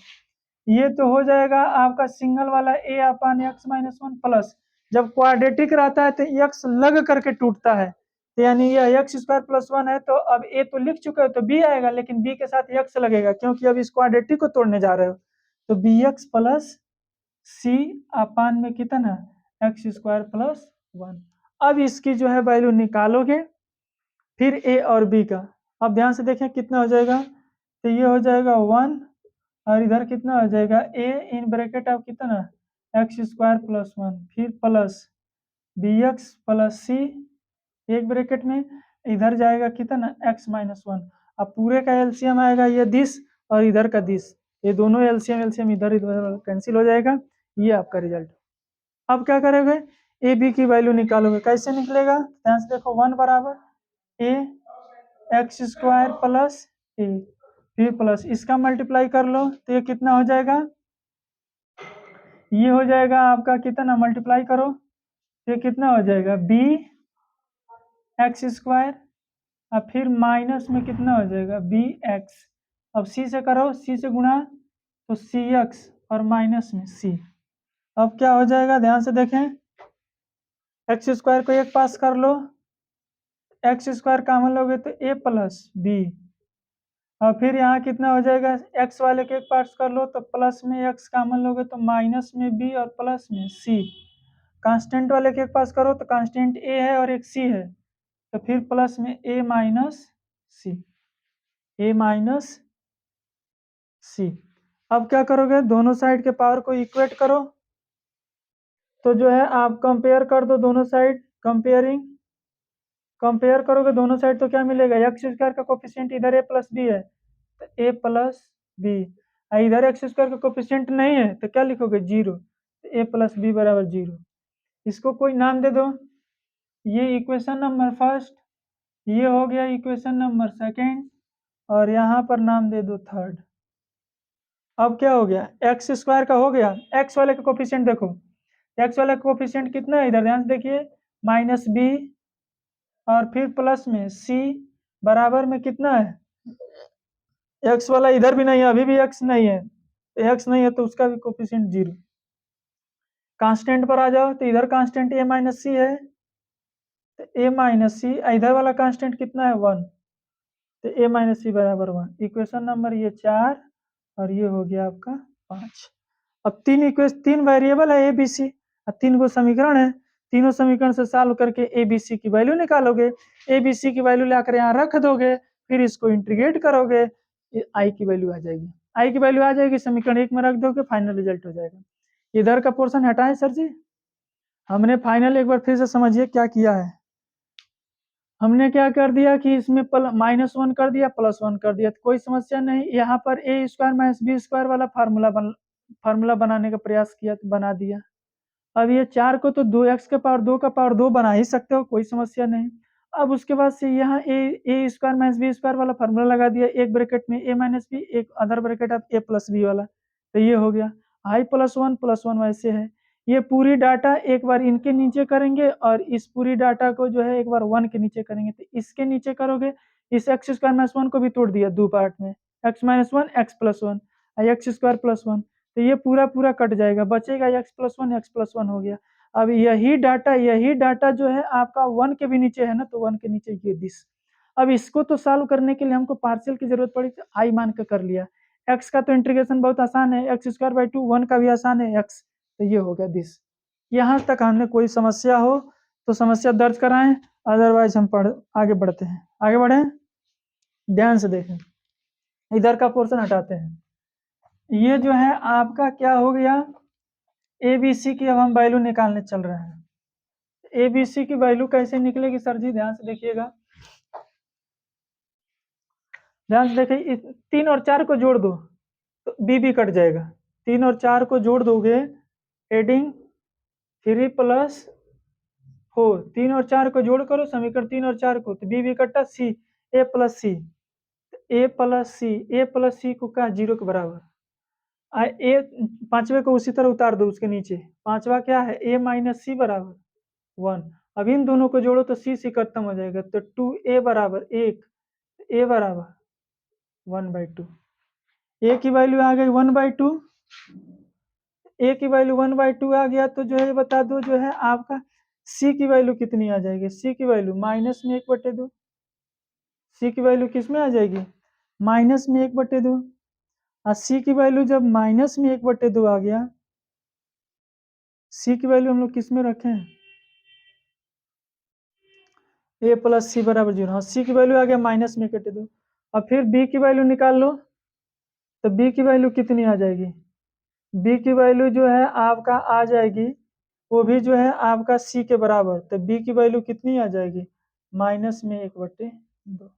ये तो हो जाएगा आपका सिंगल वाला a upon x minus one plus, जब क्वाड्रेटिक रहता है तो x लग करके टूटता है, तो यानी यह एक्स स्क्वायर प्लस वन है, तो अब a तो लिख चुके हो तो b आएगा, लेकिन b के साथ x लगेगा क्योंकि अब इस क्वाड्रेटिक को तोड़ने जा रहे हो। तो bx प्लस सी अपान में कितना एक्स स्क्वायर प्लस वन। अब इसकी जो है वैल्यू निकालोगे फिर a और b का। अब ध्यान से देखें कितना हो जाएगा, तो ये हो जाएगा 1 और इधर कितना हो जाएगा a इन ब्रैकेट अब कितना एक्स स्क्वायर प्लस वन, फिर प्लस बी एक्स प्लस सी एक ब्रैकेट में, इधर जाएगा कितना एक्स माइनस वन। अब पूरे का एलसीएम आएगा ये दिस और इधर का दिस, ये दोनों एलसीएम इधर इधर कैंसिल हो जाएगा, ये आपका रिजल्ट। अब क्या करोगे, ए बी की वैल्यू निकालोगे, कैसे निकलेगा, ध्यान से देखो 1 बराबर ए एक्स स्क्वायर प्लस ए, फिर प्लस इसका मल्टीप्लाई कर लो तो ये कितना हो जाएगा, ये हो जाएगा आपका कितना, मल्टीप्लाई करो तो ये कितना हो जाएगा बी एक्स स्क्वायर, अब फिर माइनस में कितना हो जाएगा बी एक्स, अब सी से करो, सी से गुणा तो सी एक्स और माइनस में सी। अब क्या हो जाएगा, ध्यान से देखें, एक्स स्क्वायर को एक पास कर लो, एक्स स्क्वायर कॉमन लोगे तो ए प्लस बी, और फिर यहाँ कितना हो जाएगा, एक्स वाले के एक पास कर लो तो प्लस में एक्स कॉमन लोगे तो माइनस में बी और प्लस में सी। कांस्टेंट वाले के एक पास करो तो कांस्टेंट ए है और एक सी है, तो फिर प्लस में a minus C, A minus सी। अब क्या करोगे, दोनों साइड के पावर को इक्वेट करो, तो जो है आप कंपेयर कर दो दोनों साइड, कंपेयर करोगे दोनों साइड तो क्या मिलेगा, एक्स स्क्वायर का कोफिशिएंट इधर ए प्लस बी है तो ए प्लस बी, इधर एक्स स्क्वायर का कोफिशिएंट नहीं है तो क्या लिखोगे जीरो, तो ए प्लस बी बराबर जीरो। इसको कोई नाम दे दो, ये इक्वेशन नंबर फर्स्ट, ये हो गया इक्वेशन नंबर सेकेंड, और यहाँ पर नाम दे दो थर्ड। अब क्या हो गया, एक्स स्क्वायर का हो गया, एक्स वाले का कोफिशिएंट देखो, एक्स वाला कोफिशिएंट कितना है इधर, ध्यान से देखिए माइनस बी और फिर प्लस में सी बराबर में कितना है, एक्स वाला इधर भी नहीं है, अभी भी एक्स नहीं है, एक्स नहीं है तो उसका भी कोफिशिएंट जीरो। कांस्टेंट पर आ जाओ तो इधर कांस्टेंट ए माइनस सी है, तो ए माइनस सी, इधर वाला कांस्टेंट कितना है 1, तो ए माइनस सी बराबर 1। इक्वेशन नंबर ये 4 और ये हो गया आपका 5। अब तीन वेरिएबल है ए बी सी, और 3 गो समीकरण है, तीनों समीकरण से सॉल्व करके ए बी सी की वैल्यू निकालोगे, ए बी सी की वैल्यू लाकर यहाँ रख दोगे, फिर इसको इंटीग्रेट करोगे, आई की वैल्यू आ जाएगी, आई की वैल्यू आ जाएगी, समीकरण 1 में रख दोगे, फाइनल रिजल्ट हो जाएगा। इधर का पोर्शन हटाएं सर जी, हमने फाइनल एक बार फिर से समझिए क्या किया है। हमने क्या कर दिया कि इसमें -1 कर दिया, +1 कर दिया, तो कोई समस्या नहीं, यहाँ पर ए स्क्वायर माइनस बी स्क्वायर वाला फार्मूला बनाने का प्रयास किया तो बना दिया। अब ये 4 को तो 2x के पावर 2 का पावर 2 बना ही सकते हो, कोई समस्या नहीं। अब उसके बाद से यहाँ a square minus b square वाला फार्मूला लगा दिया, एक ब्रैकेट में ए माइनस बी, एक other bracket of a plus b वाला, तो ये हो गया आई +1 वैसे है। ये पूरी डाटा एक बार इनके नीचे करेंगे और इस पूरी डाटा को जो है एक बार 1 के नीचे करेंगे, तो इसके नीचे करोगे, इस एक्स स्क्वायर माइनस 1 को भी तोड़ दिया 2 पार्ट में, x minus 1 x plus 1 x square plus 1, तो ये पूरा कट जाएगा, बचेगा एक्स प्लस वन हो गया। अब यही डाटा जो है आपका 1 के भी नीचे है ना, तो 1 के नीचे ये दिस। अब इसको तो सॉल्व करने के लिए हमको पार्शियल की जरूरत पड़ी, तो आई मान के कर लिया। एक्स का तो इंटीग्रेशन बहुत आसान है, एक्स स्क्वायर बाई 2, 1 का भी आसान है एक्स, तो ये हो गया दिस। यहाँ तक हमने कोई समस्या हो तो समस्या दर्ज कराएं, अदरवाइज हम आगे बढ़ते हैं, आगे बढ़े, ध्यान से देखें, इधर का पोर्शन हटाते हैं। ये जो है आपका क्या हो गया, ए बी सी की अब हम वैल्यू निकालने चल रहे हैं। ए बी सी की वैल्यू कैसे निकलेगी सर जी, ध्यान से देखिएगा, ध्यान से देखिए, 3 और 4 को जोड़ दो तो बी भी कट जाएगा, 3 और 4 को जोड़ दोगे, एडिंग 3 + 4, 3 और 4 को जोड़ करो समीकरण 3 और 4 को, तो बी भी कटा, सी ए प्लस सी, ए प्लस सी को क्या जीरो के बराबर, ए पांचवे को उसी तरह उतार दो उसके नीचे, पांचवा क्या है ए माइनस सी बराबर 1। अब इन दोनों को जोड़ो तो सी खत्म हो जाएगा, तो 2a बराबर 1, ए बराबर 1/2। ए की वैल्यू आ गई 1/2, ए की वैल्यू 1/2 आ गया तो जो है बता दो जो है आपका सी की वैल्यू कितनी आ जाएगी। सी की वैल्यू माइनस में 1/2। सी की वैल्यू किस में आ जाएगी, माइनस में 1/2। और सी की वैल्यू जब माइनस में 1/2 आ गया, सी की वैल्यू हम लोग किस में रखें, ए प्लस सी बराबर 0। हाँ, सी की वैल्यू आ गया माइनस में 1/2। और फिर बी की वैल्यू निकाल लो, तो बी की वैल्यू कितनी आ जाएगी, बी की वैल्यू जो है आपका आ जाएगी वो भी जो है आपका सी के बराबर। तो बी की वैल्यू कितनी आ जाएगी, माइनस में 1/2।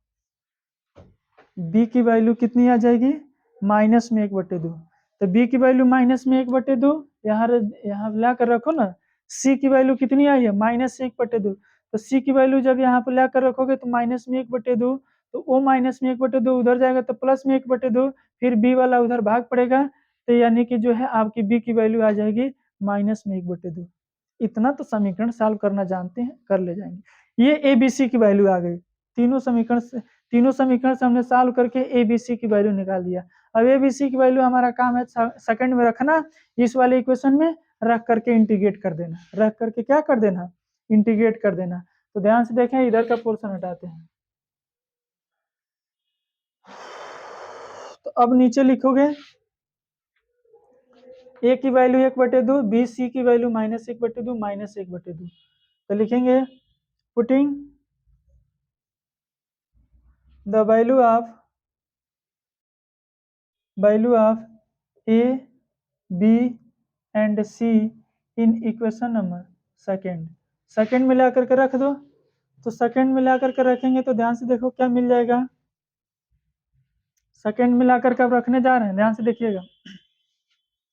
बी की वैल्यू कितनी आ जाएगी, माइनस में 1/2। तो बी की वैल्यू माइनस में 1/2, यहाँ यहाँ ला कर रखो ना। सी की वैल्यू कितनी आई है, माइनस 1/2। तो सी की वैल्यू जब यहाँ पर ला कर रखोगे तो माइनस में 1/2, तो वो माइनस में 1/2 उधर जाएगा तो प्लस में 1/2, फिर बी वाला उधर भाग पड़ेगा, तो यानी कि जो है आपकी बी की वैल्यू आ जाएगी माइनस में 1/2। इतना तो समीकरण सॉल्व करना जानते हैं, कर ले जाएंगे। ये ए बी सी की वैल्यू आ गई। तीनों समीकरण से हमने सॉल्व करके ए बी सी की वैल्यू निकाल दिया। अब ए बी सी की वैल्यू हमारा काम है सेकंड में रखना, इस वाले इक्वेशन में रख करके इंटीग्रेट कर देना, रख करके क्या कर देना, इंटीग्रेट कर देना। तो ध्यान से देखें, इधर का पोर्शन हटाते हैं। तो अब नीचे लिखोगे ए की वैल्यू 1/2, बी सी की वैल्यू माइनस 1/2, माइनस 1/2। तो लिखेंगे putting the value of a b and c in equation number second में ला करके रख दो। तो सेकेंड में ला करके रखेंगे तो ध्यान से देखो क्या मिल जाएगा, सेकेंड में ला करके अब रखने जा रहे हैं, ध्यान से देखिएगा।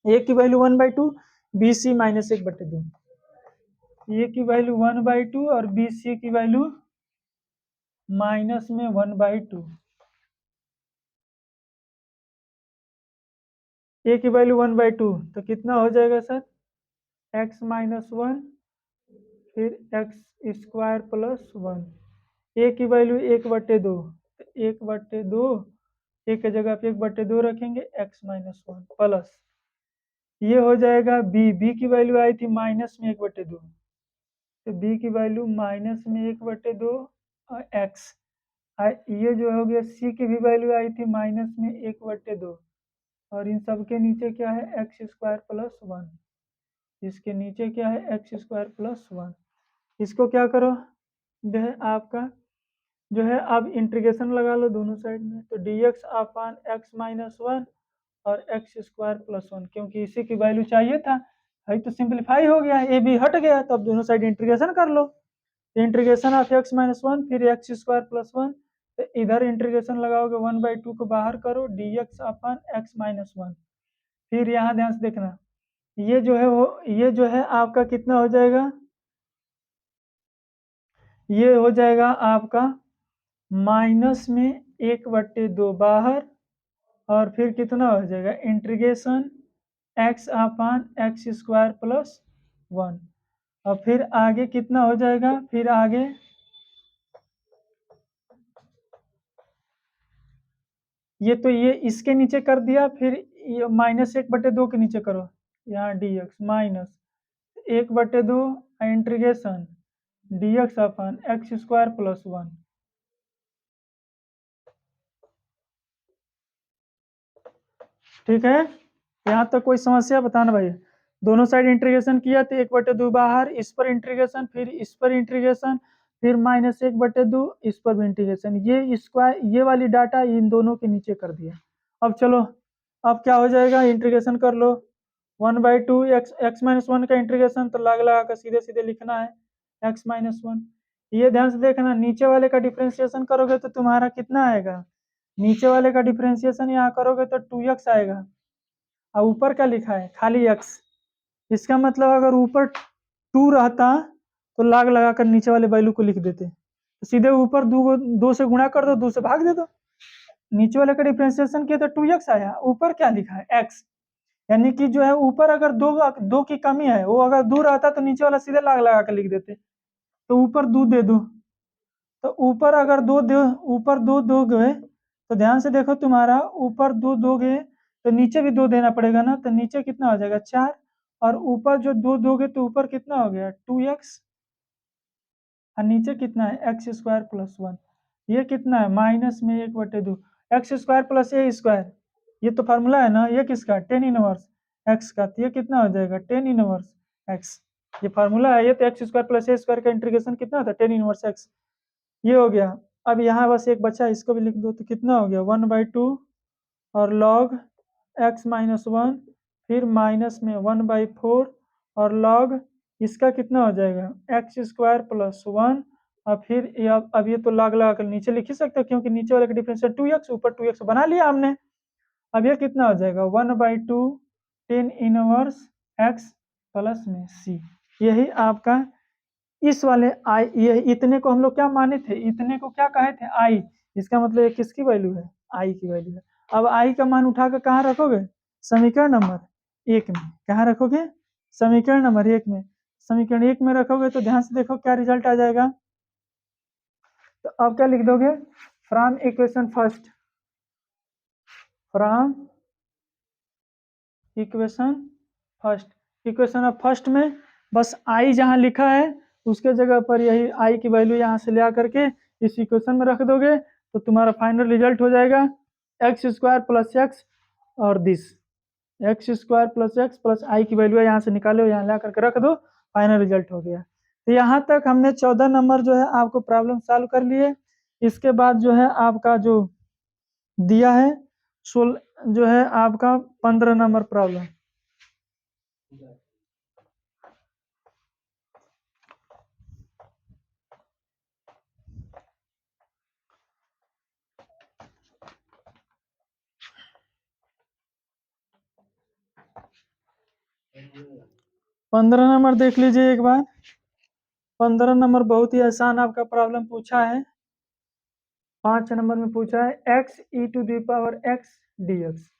ए की वैल्यू 1/2, बी सी माइनस 1/2। ए की वैल्यू 1/2 और बी सी की वैल्यू माइनस में 1/2। ए की वैल्यू 1/2 तो कितना हो जाएगा सर, x माइनस 1 फिर x² प्लस 1। ए की वैल्यू 1/2, 1/2, एक की जगह पे 1/2 रखेंगे, x माइनस 1 प्लस ये हो जाएगा बी की वैल्यू आई थी माइनस में 1/2, तो बी की वैल्यू माइनस में 1/2 और x। ये जो हो गया सी की भी वैल्यू आई थी माइनस में 1/2, और इन सब के नीचे क्या है, x² प्लस 1। इसके नीचे क्या है, x² प्लस 1। इसको क्या करो, जो है आपका जो है अब इंटीग्रेशन लगा लो दोनों साइड में। तो dx अपान x माइनस 1 और x² प्लस 1, क्योंकि इसी की वैल्यू चाहिए था, है तो सिंप्लीफाई हो गया, ए बी हट गया, तो अब दोनों साइड इंटीग्रेशन कर लो। इंटीग्रेशन ऑफ x माइनस 1 फिर x² प्लस 1, तो इधर इंटीग्रेशन लगाओगे 1/2 को बाहर करो, dx अपान x माइनस 1। फिर यहाँ ध्यान से देखना, ये जो है वो ये जो है आपका कितना हो जाएगा, ये हो जाएगा आपका माइनस में 1/2 बाहर, और फिर कितना हो जाएगा, इंटीग्रेशन x अपान x² प्लस 1। और फिर आगे कितना हो जाएगा, फिर आगे ये तो ये इसके नीचे कर दिया, फिर ये माइनस 1/2 के नीचे करो, यहाँ dx माइनस 1/2 इंटीग्रेशन dx अपान x² प्लस 1। ठीक है, यहाँ तक कोई समस्या बताना भाई। दोनों साइड इंटीग्रेशन किया तो 1/2 बाहर, इस पर इंटीग्रेशन, फिर इस पर इंटीग्रेशन, फिर माइनस 1/2, इस पर भी इंटीग्रेशन, ये स्क्वायर ये वाली डाटा इन दोनों के नीचे कर दिया। अब चलो, अब क्या हो जाएगा, इंटीग्रेशन कर लो 1/2 x माइनस 1 का इंटीग्रेशन, तो लाग लगा कर सीधे सीधे लिखना है x माइनस 1। ये ध्यान से देखना, नीचे वाले का डिफ्रेंशिएशन करोगे तो तुम्हारा कितना आएगा, नीचे वाले का डिफ्रेंशिएशन यहाँ करोगे तो 2x आएगा, और ऊपर क्या लिखा है, खाली x। इसका मतलब अगर ऊपर 2 रहता तो लाग लगा कर नीचे वाले वैल्यू को लिख देते, तो सीधे ऊपर 2 से गुणा कर दो, 2 से भाग दे दो। नीचे वाले का डिफ्रेंशिएशन किया तो 2x आया, ऊपर क्या लिखा है, x। यानी कि जो है ऊपर अगर दो की कमी है, वो अगर 2 रहता तो नीचे वाला सीधे लाग लगा कर लिख देते, तो ऊपर 2 दे दो। तो ऊपर अगर 2 दो, ऊपर 2 दोगे तो ध्यान से देखो, तुम्हारा ऊपर 2 दोगे तो नीचे भी 2 देना पड़ेगा ना, तो नीचे कितना हो जाएगा 4, और ऊपर जो 2 दोगे तो ऊपर कितना हो गया 2x, और नीचे कितना है x स्क्वायर प्लस 1। ये कितना है माइनस में 1/2 एक्स स्क्वायर प्लस ए स्क्वायर, ये तो फार्मूला है ना, ये किसका टेन इनवर्स एक्स का, तो ये कितना हो जाएगा टेन इनवर्स एक्स, ये फार्मूला है, ये तो एक्स स्क्वायर प्लस ए स्क्वायर का इंटीग्रेशन कितना था टेन इनवर्स एक्स, ये हो गया। अब यहाँ बस एक बच्चा, इसको भी लिख दो, तो कितना हो गया 1/2 और log x माइनस 1, फिर माइनस में 1/4 और log इसका कितना हो जाएगा एक्स स्क्वायर प्लस 1, और फिर अब ये तो लॉग लगा कर नीचे लिख ही सकते हो, क्योंकि नीचे वाले का डिफरेंशियल 2x, ऊपर 2x बना लिया हमने। अब ये कितना हो जाएगा 1/2 टेन इनवर्स x प्लस में c, यही आपका इस वाले i, ये इतने को हम लोग क्या माने थे, इतने को क्या कहे थे i, इसका मतलब ये किसकी वैल्यू है i की वैल्यू है। अब i का मान उठाकर कहाँ रखोगे, समीकरण नंबर 1 में, कहाँ रखोगे समीकरण नंबर 1 में, समीकरण 1 में रखोगे तो ध्यान से देखो क्या रिजल्ट आ जाएगा। तो अब क्या लिख दोगे, from equation first, from equation first, equation of first में बस i जहाँ लिखा है उसके जगह पर यही i की वैल्यू यहाँ से ले आकर के इस इक्वेशन में रख दोगे, तो तुम्हारा फाइनल रिजल्ट हो जाएगा एक्स स्क्वायर प्लस एक्स और this x square plus x plus I की वैल्यू यहाँ से निकालो, यहाँ ला करके रख दो, फाइनल रिजल्ट हो गया। तो यहाँ तक हमने 14 नंबर जो है आपको प्रॉब्लम सॉल्व कर लिए। इसके बाद जो है आपका जो दिया है जो है आपका 15 नंबर प्रॉब्लम, पंद्रह नंबर देख लीजिए एक बार। 15 नंबर बहुत ही आसान आपका प्रॉब्लम पूछा है। 5 नंबर में पूछा है x e to the power x d x,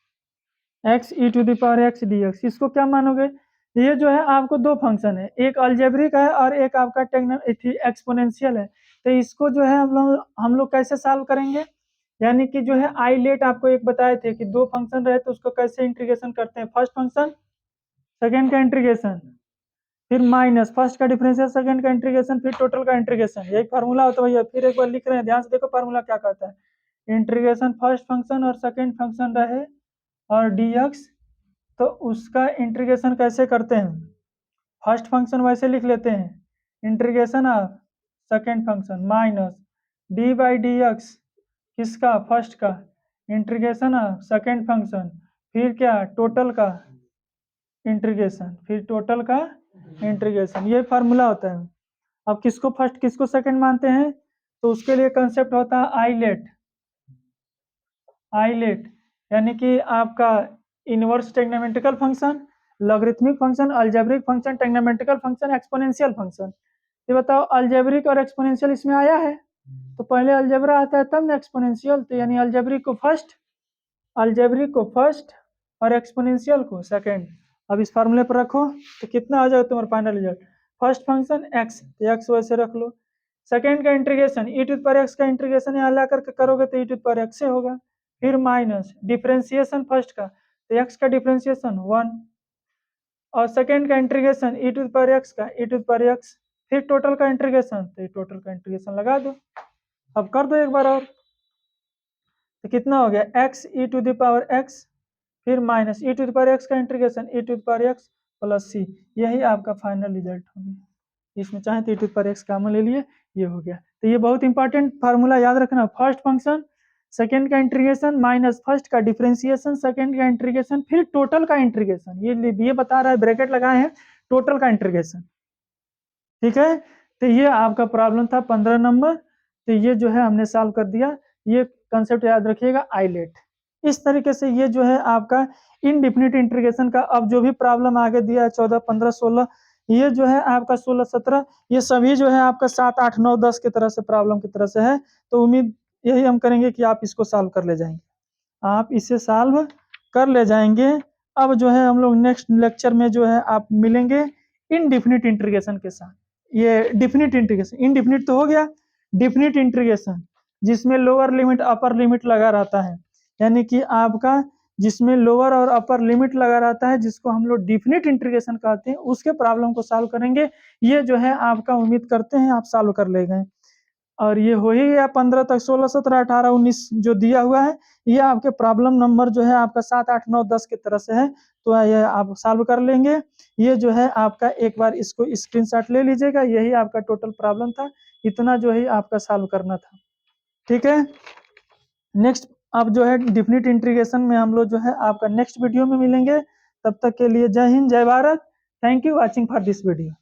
x e to the power x d x, इसको क्या मानोगे, ये जो है आपको दो फंक्शन है, एक अलजेब्रिक है और एक आपका एक्सपोनेंशियल है। तो इसको जो है हम लोग कैसे सॉल्व करेंगे, यानी कि जो है आई लेट आपको एक बताए थे कि दो फंक्शन रहे तो उसको कैसे इंटीग्रेशन करते हैं, फर्स्ट फंक्शन सेकेंड का इंटीग्रेशन, फिर माइनस फर्स्ट का डिफरेंशियल सेकंड का इंटीग्रेशन, फिर टोटल का इंटीग्रेशन, यही फार्मूला होता है भैया। फिर एक बार लिख रहे हैं, ध्यान से देखो फार्मूला क्या कहता है, इंटीग्रेशन फर्स्ट फंक्शन और सेकंड फंक्शन रहे और dx, तो उसका इंटीग्रेशन कैसे करते हैं, फर्स्ट फंक्शन वैसे लिख लेते हैं integration of second function minus D by d x, किसका फर्स्ट का इंटीग्रेशन ऑफ सेकंड फंक्शन, फिर क्या टोटल का इंटीग्रेशन, फिर टोटल का इंटीग्रेशन, ये फार्मूला होता है। अब किसको फर्स्ट किसको सेकंड मानते हैं, तो उसके लिए कंसेप्ट होता है आईलेट, आईलेट यानी कि आपका inverse trigonometrical function, logarithmic function, algebraic function, trigonometrical function, exponential function. ये बताओ अलजेब्रिक और एक्सपोनेंशियल इसमें आया है, तो पहले अलजेब्रा आता है तब ना एक्सपोनेंशियल, तो यानी अलजेब्रिक को फर्स्ट, अलजेब्रिक को फर्स्ट और एक्सपोनेंशियल को सेकंड। अब इस फार्मूले पर रखो तो कितना आ जाएगा तुम्हारा final result, first function x, x वैसे रख लो, सेकंड का integration e to the power x का इंटीग्रेशन यहाँ ला करके करोगे तो e to the power x से होगा, फिर माइनस डिफरेंशिएशन फर्स्ट का, तो एक्स का डिफरेंशिएशन 1 और सेकंड का integration e to the power x का e to the power x, फिर टोटल का इंटीग्रेशन, तो टोटल का इंटीग्रेशन लगा दो। अब कर दो एक बार और, तो कितना हो गया x e to the power x, फिर minus e to the power x का integration e to the power x plus c, यही आपका फाइनल रिजल्ट हो गया। इसमें चाहे तो e to the power x common ले लिए, ये हो गया। तो ये बहुत इंपॉर्टेंट फार्मूला याद रखना, फर्स्ट फंक्शन सेकंड का इंटीग्रेशन माइनस फर्स्ट का डिफरेंशिएशन, सेकंड का इंटीग्रेशन, फिर टोटल का इंटीग्रेशन, ये बता रहा है ब्रैकेट लगाए हैं टोटल का इंटीग्रेशन, ठीक है। तो ये आपका प्रॉब्लम था 15 नंबर, तो ये जो है हमने सॉल्व कर दिया। ये कंसेप्ट याद रखिएगा आईलेट। इस तरीके से ये जो है आपका इनडिफिनिट इंटीग्रेशन का अब जो भी प्रॉब्लम आगे दिया है 14, 15, 16, ये जो है आपका 16, 17, ये सभी जो है आपका 7, 8, 9, 10 की तरह से प्रॉब्लम की तरह से है। तो उम्मीद यही हम करेंगे कि आप इसको सॉल्व कर ले जाएंगे, आप इसे सॉल्व कर ले जाएंगे। अब जो है हम लोग नेक्स्ट लेक्चर में जो है आप मिलेंगे इनडिफिनिट इंटीग्रेशन के साथ। ये डिफिनिट इंटीग्रेशन, इनडिफिनिट तो हो गया, डिफिनिट इंटीग्रेशन, जिसमें लोअर लिमिट अपर लिमिट लगा रहता है, यानी कि आपका जिसमें लोअर और अपर लिमिट लगा रहता है, जिसको हम लोग डिफिनिट इंटीग्रेशन कहते हैं, उसके प्रॉब्लम को सॉल्व करेंगे। ये जो है आपका उम्मीद करते हैं आप सॉल्व कर ले गए। और ये हो ही गया 15 तक, 16, 17, 18, 19 जो दिया हुआ है, ये आपके प्रॉब्लम नंबर जो है आपका 7, 8, 9, 10 की तरह से है, तो ये आप सॉल्व कर लेंगे। ये जो है आपका एक बार इसको स्क्रीनशॉट ले लीजिएगा, यही आपका टोटल प्रॉब्लम था, इतना जो है आपका सॉल्व करना था। ठीक है, नेक्स्ट अब जो है डिफिनिट इंटीग्रेशन में हम लोग जो है आपका नेक्स्ट वीडियो में मिलेंगे। तब तक के लिए जय हिंद, जय Bharat. Thank you watching for this video.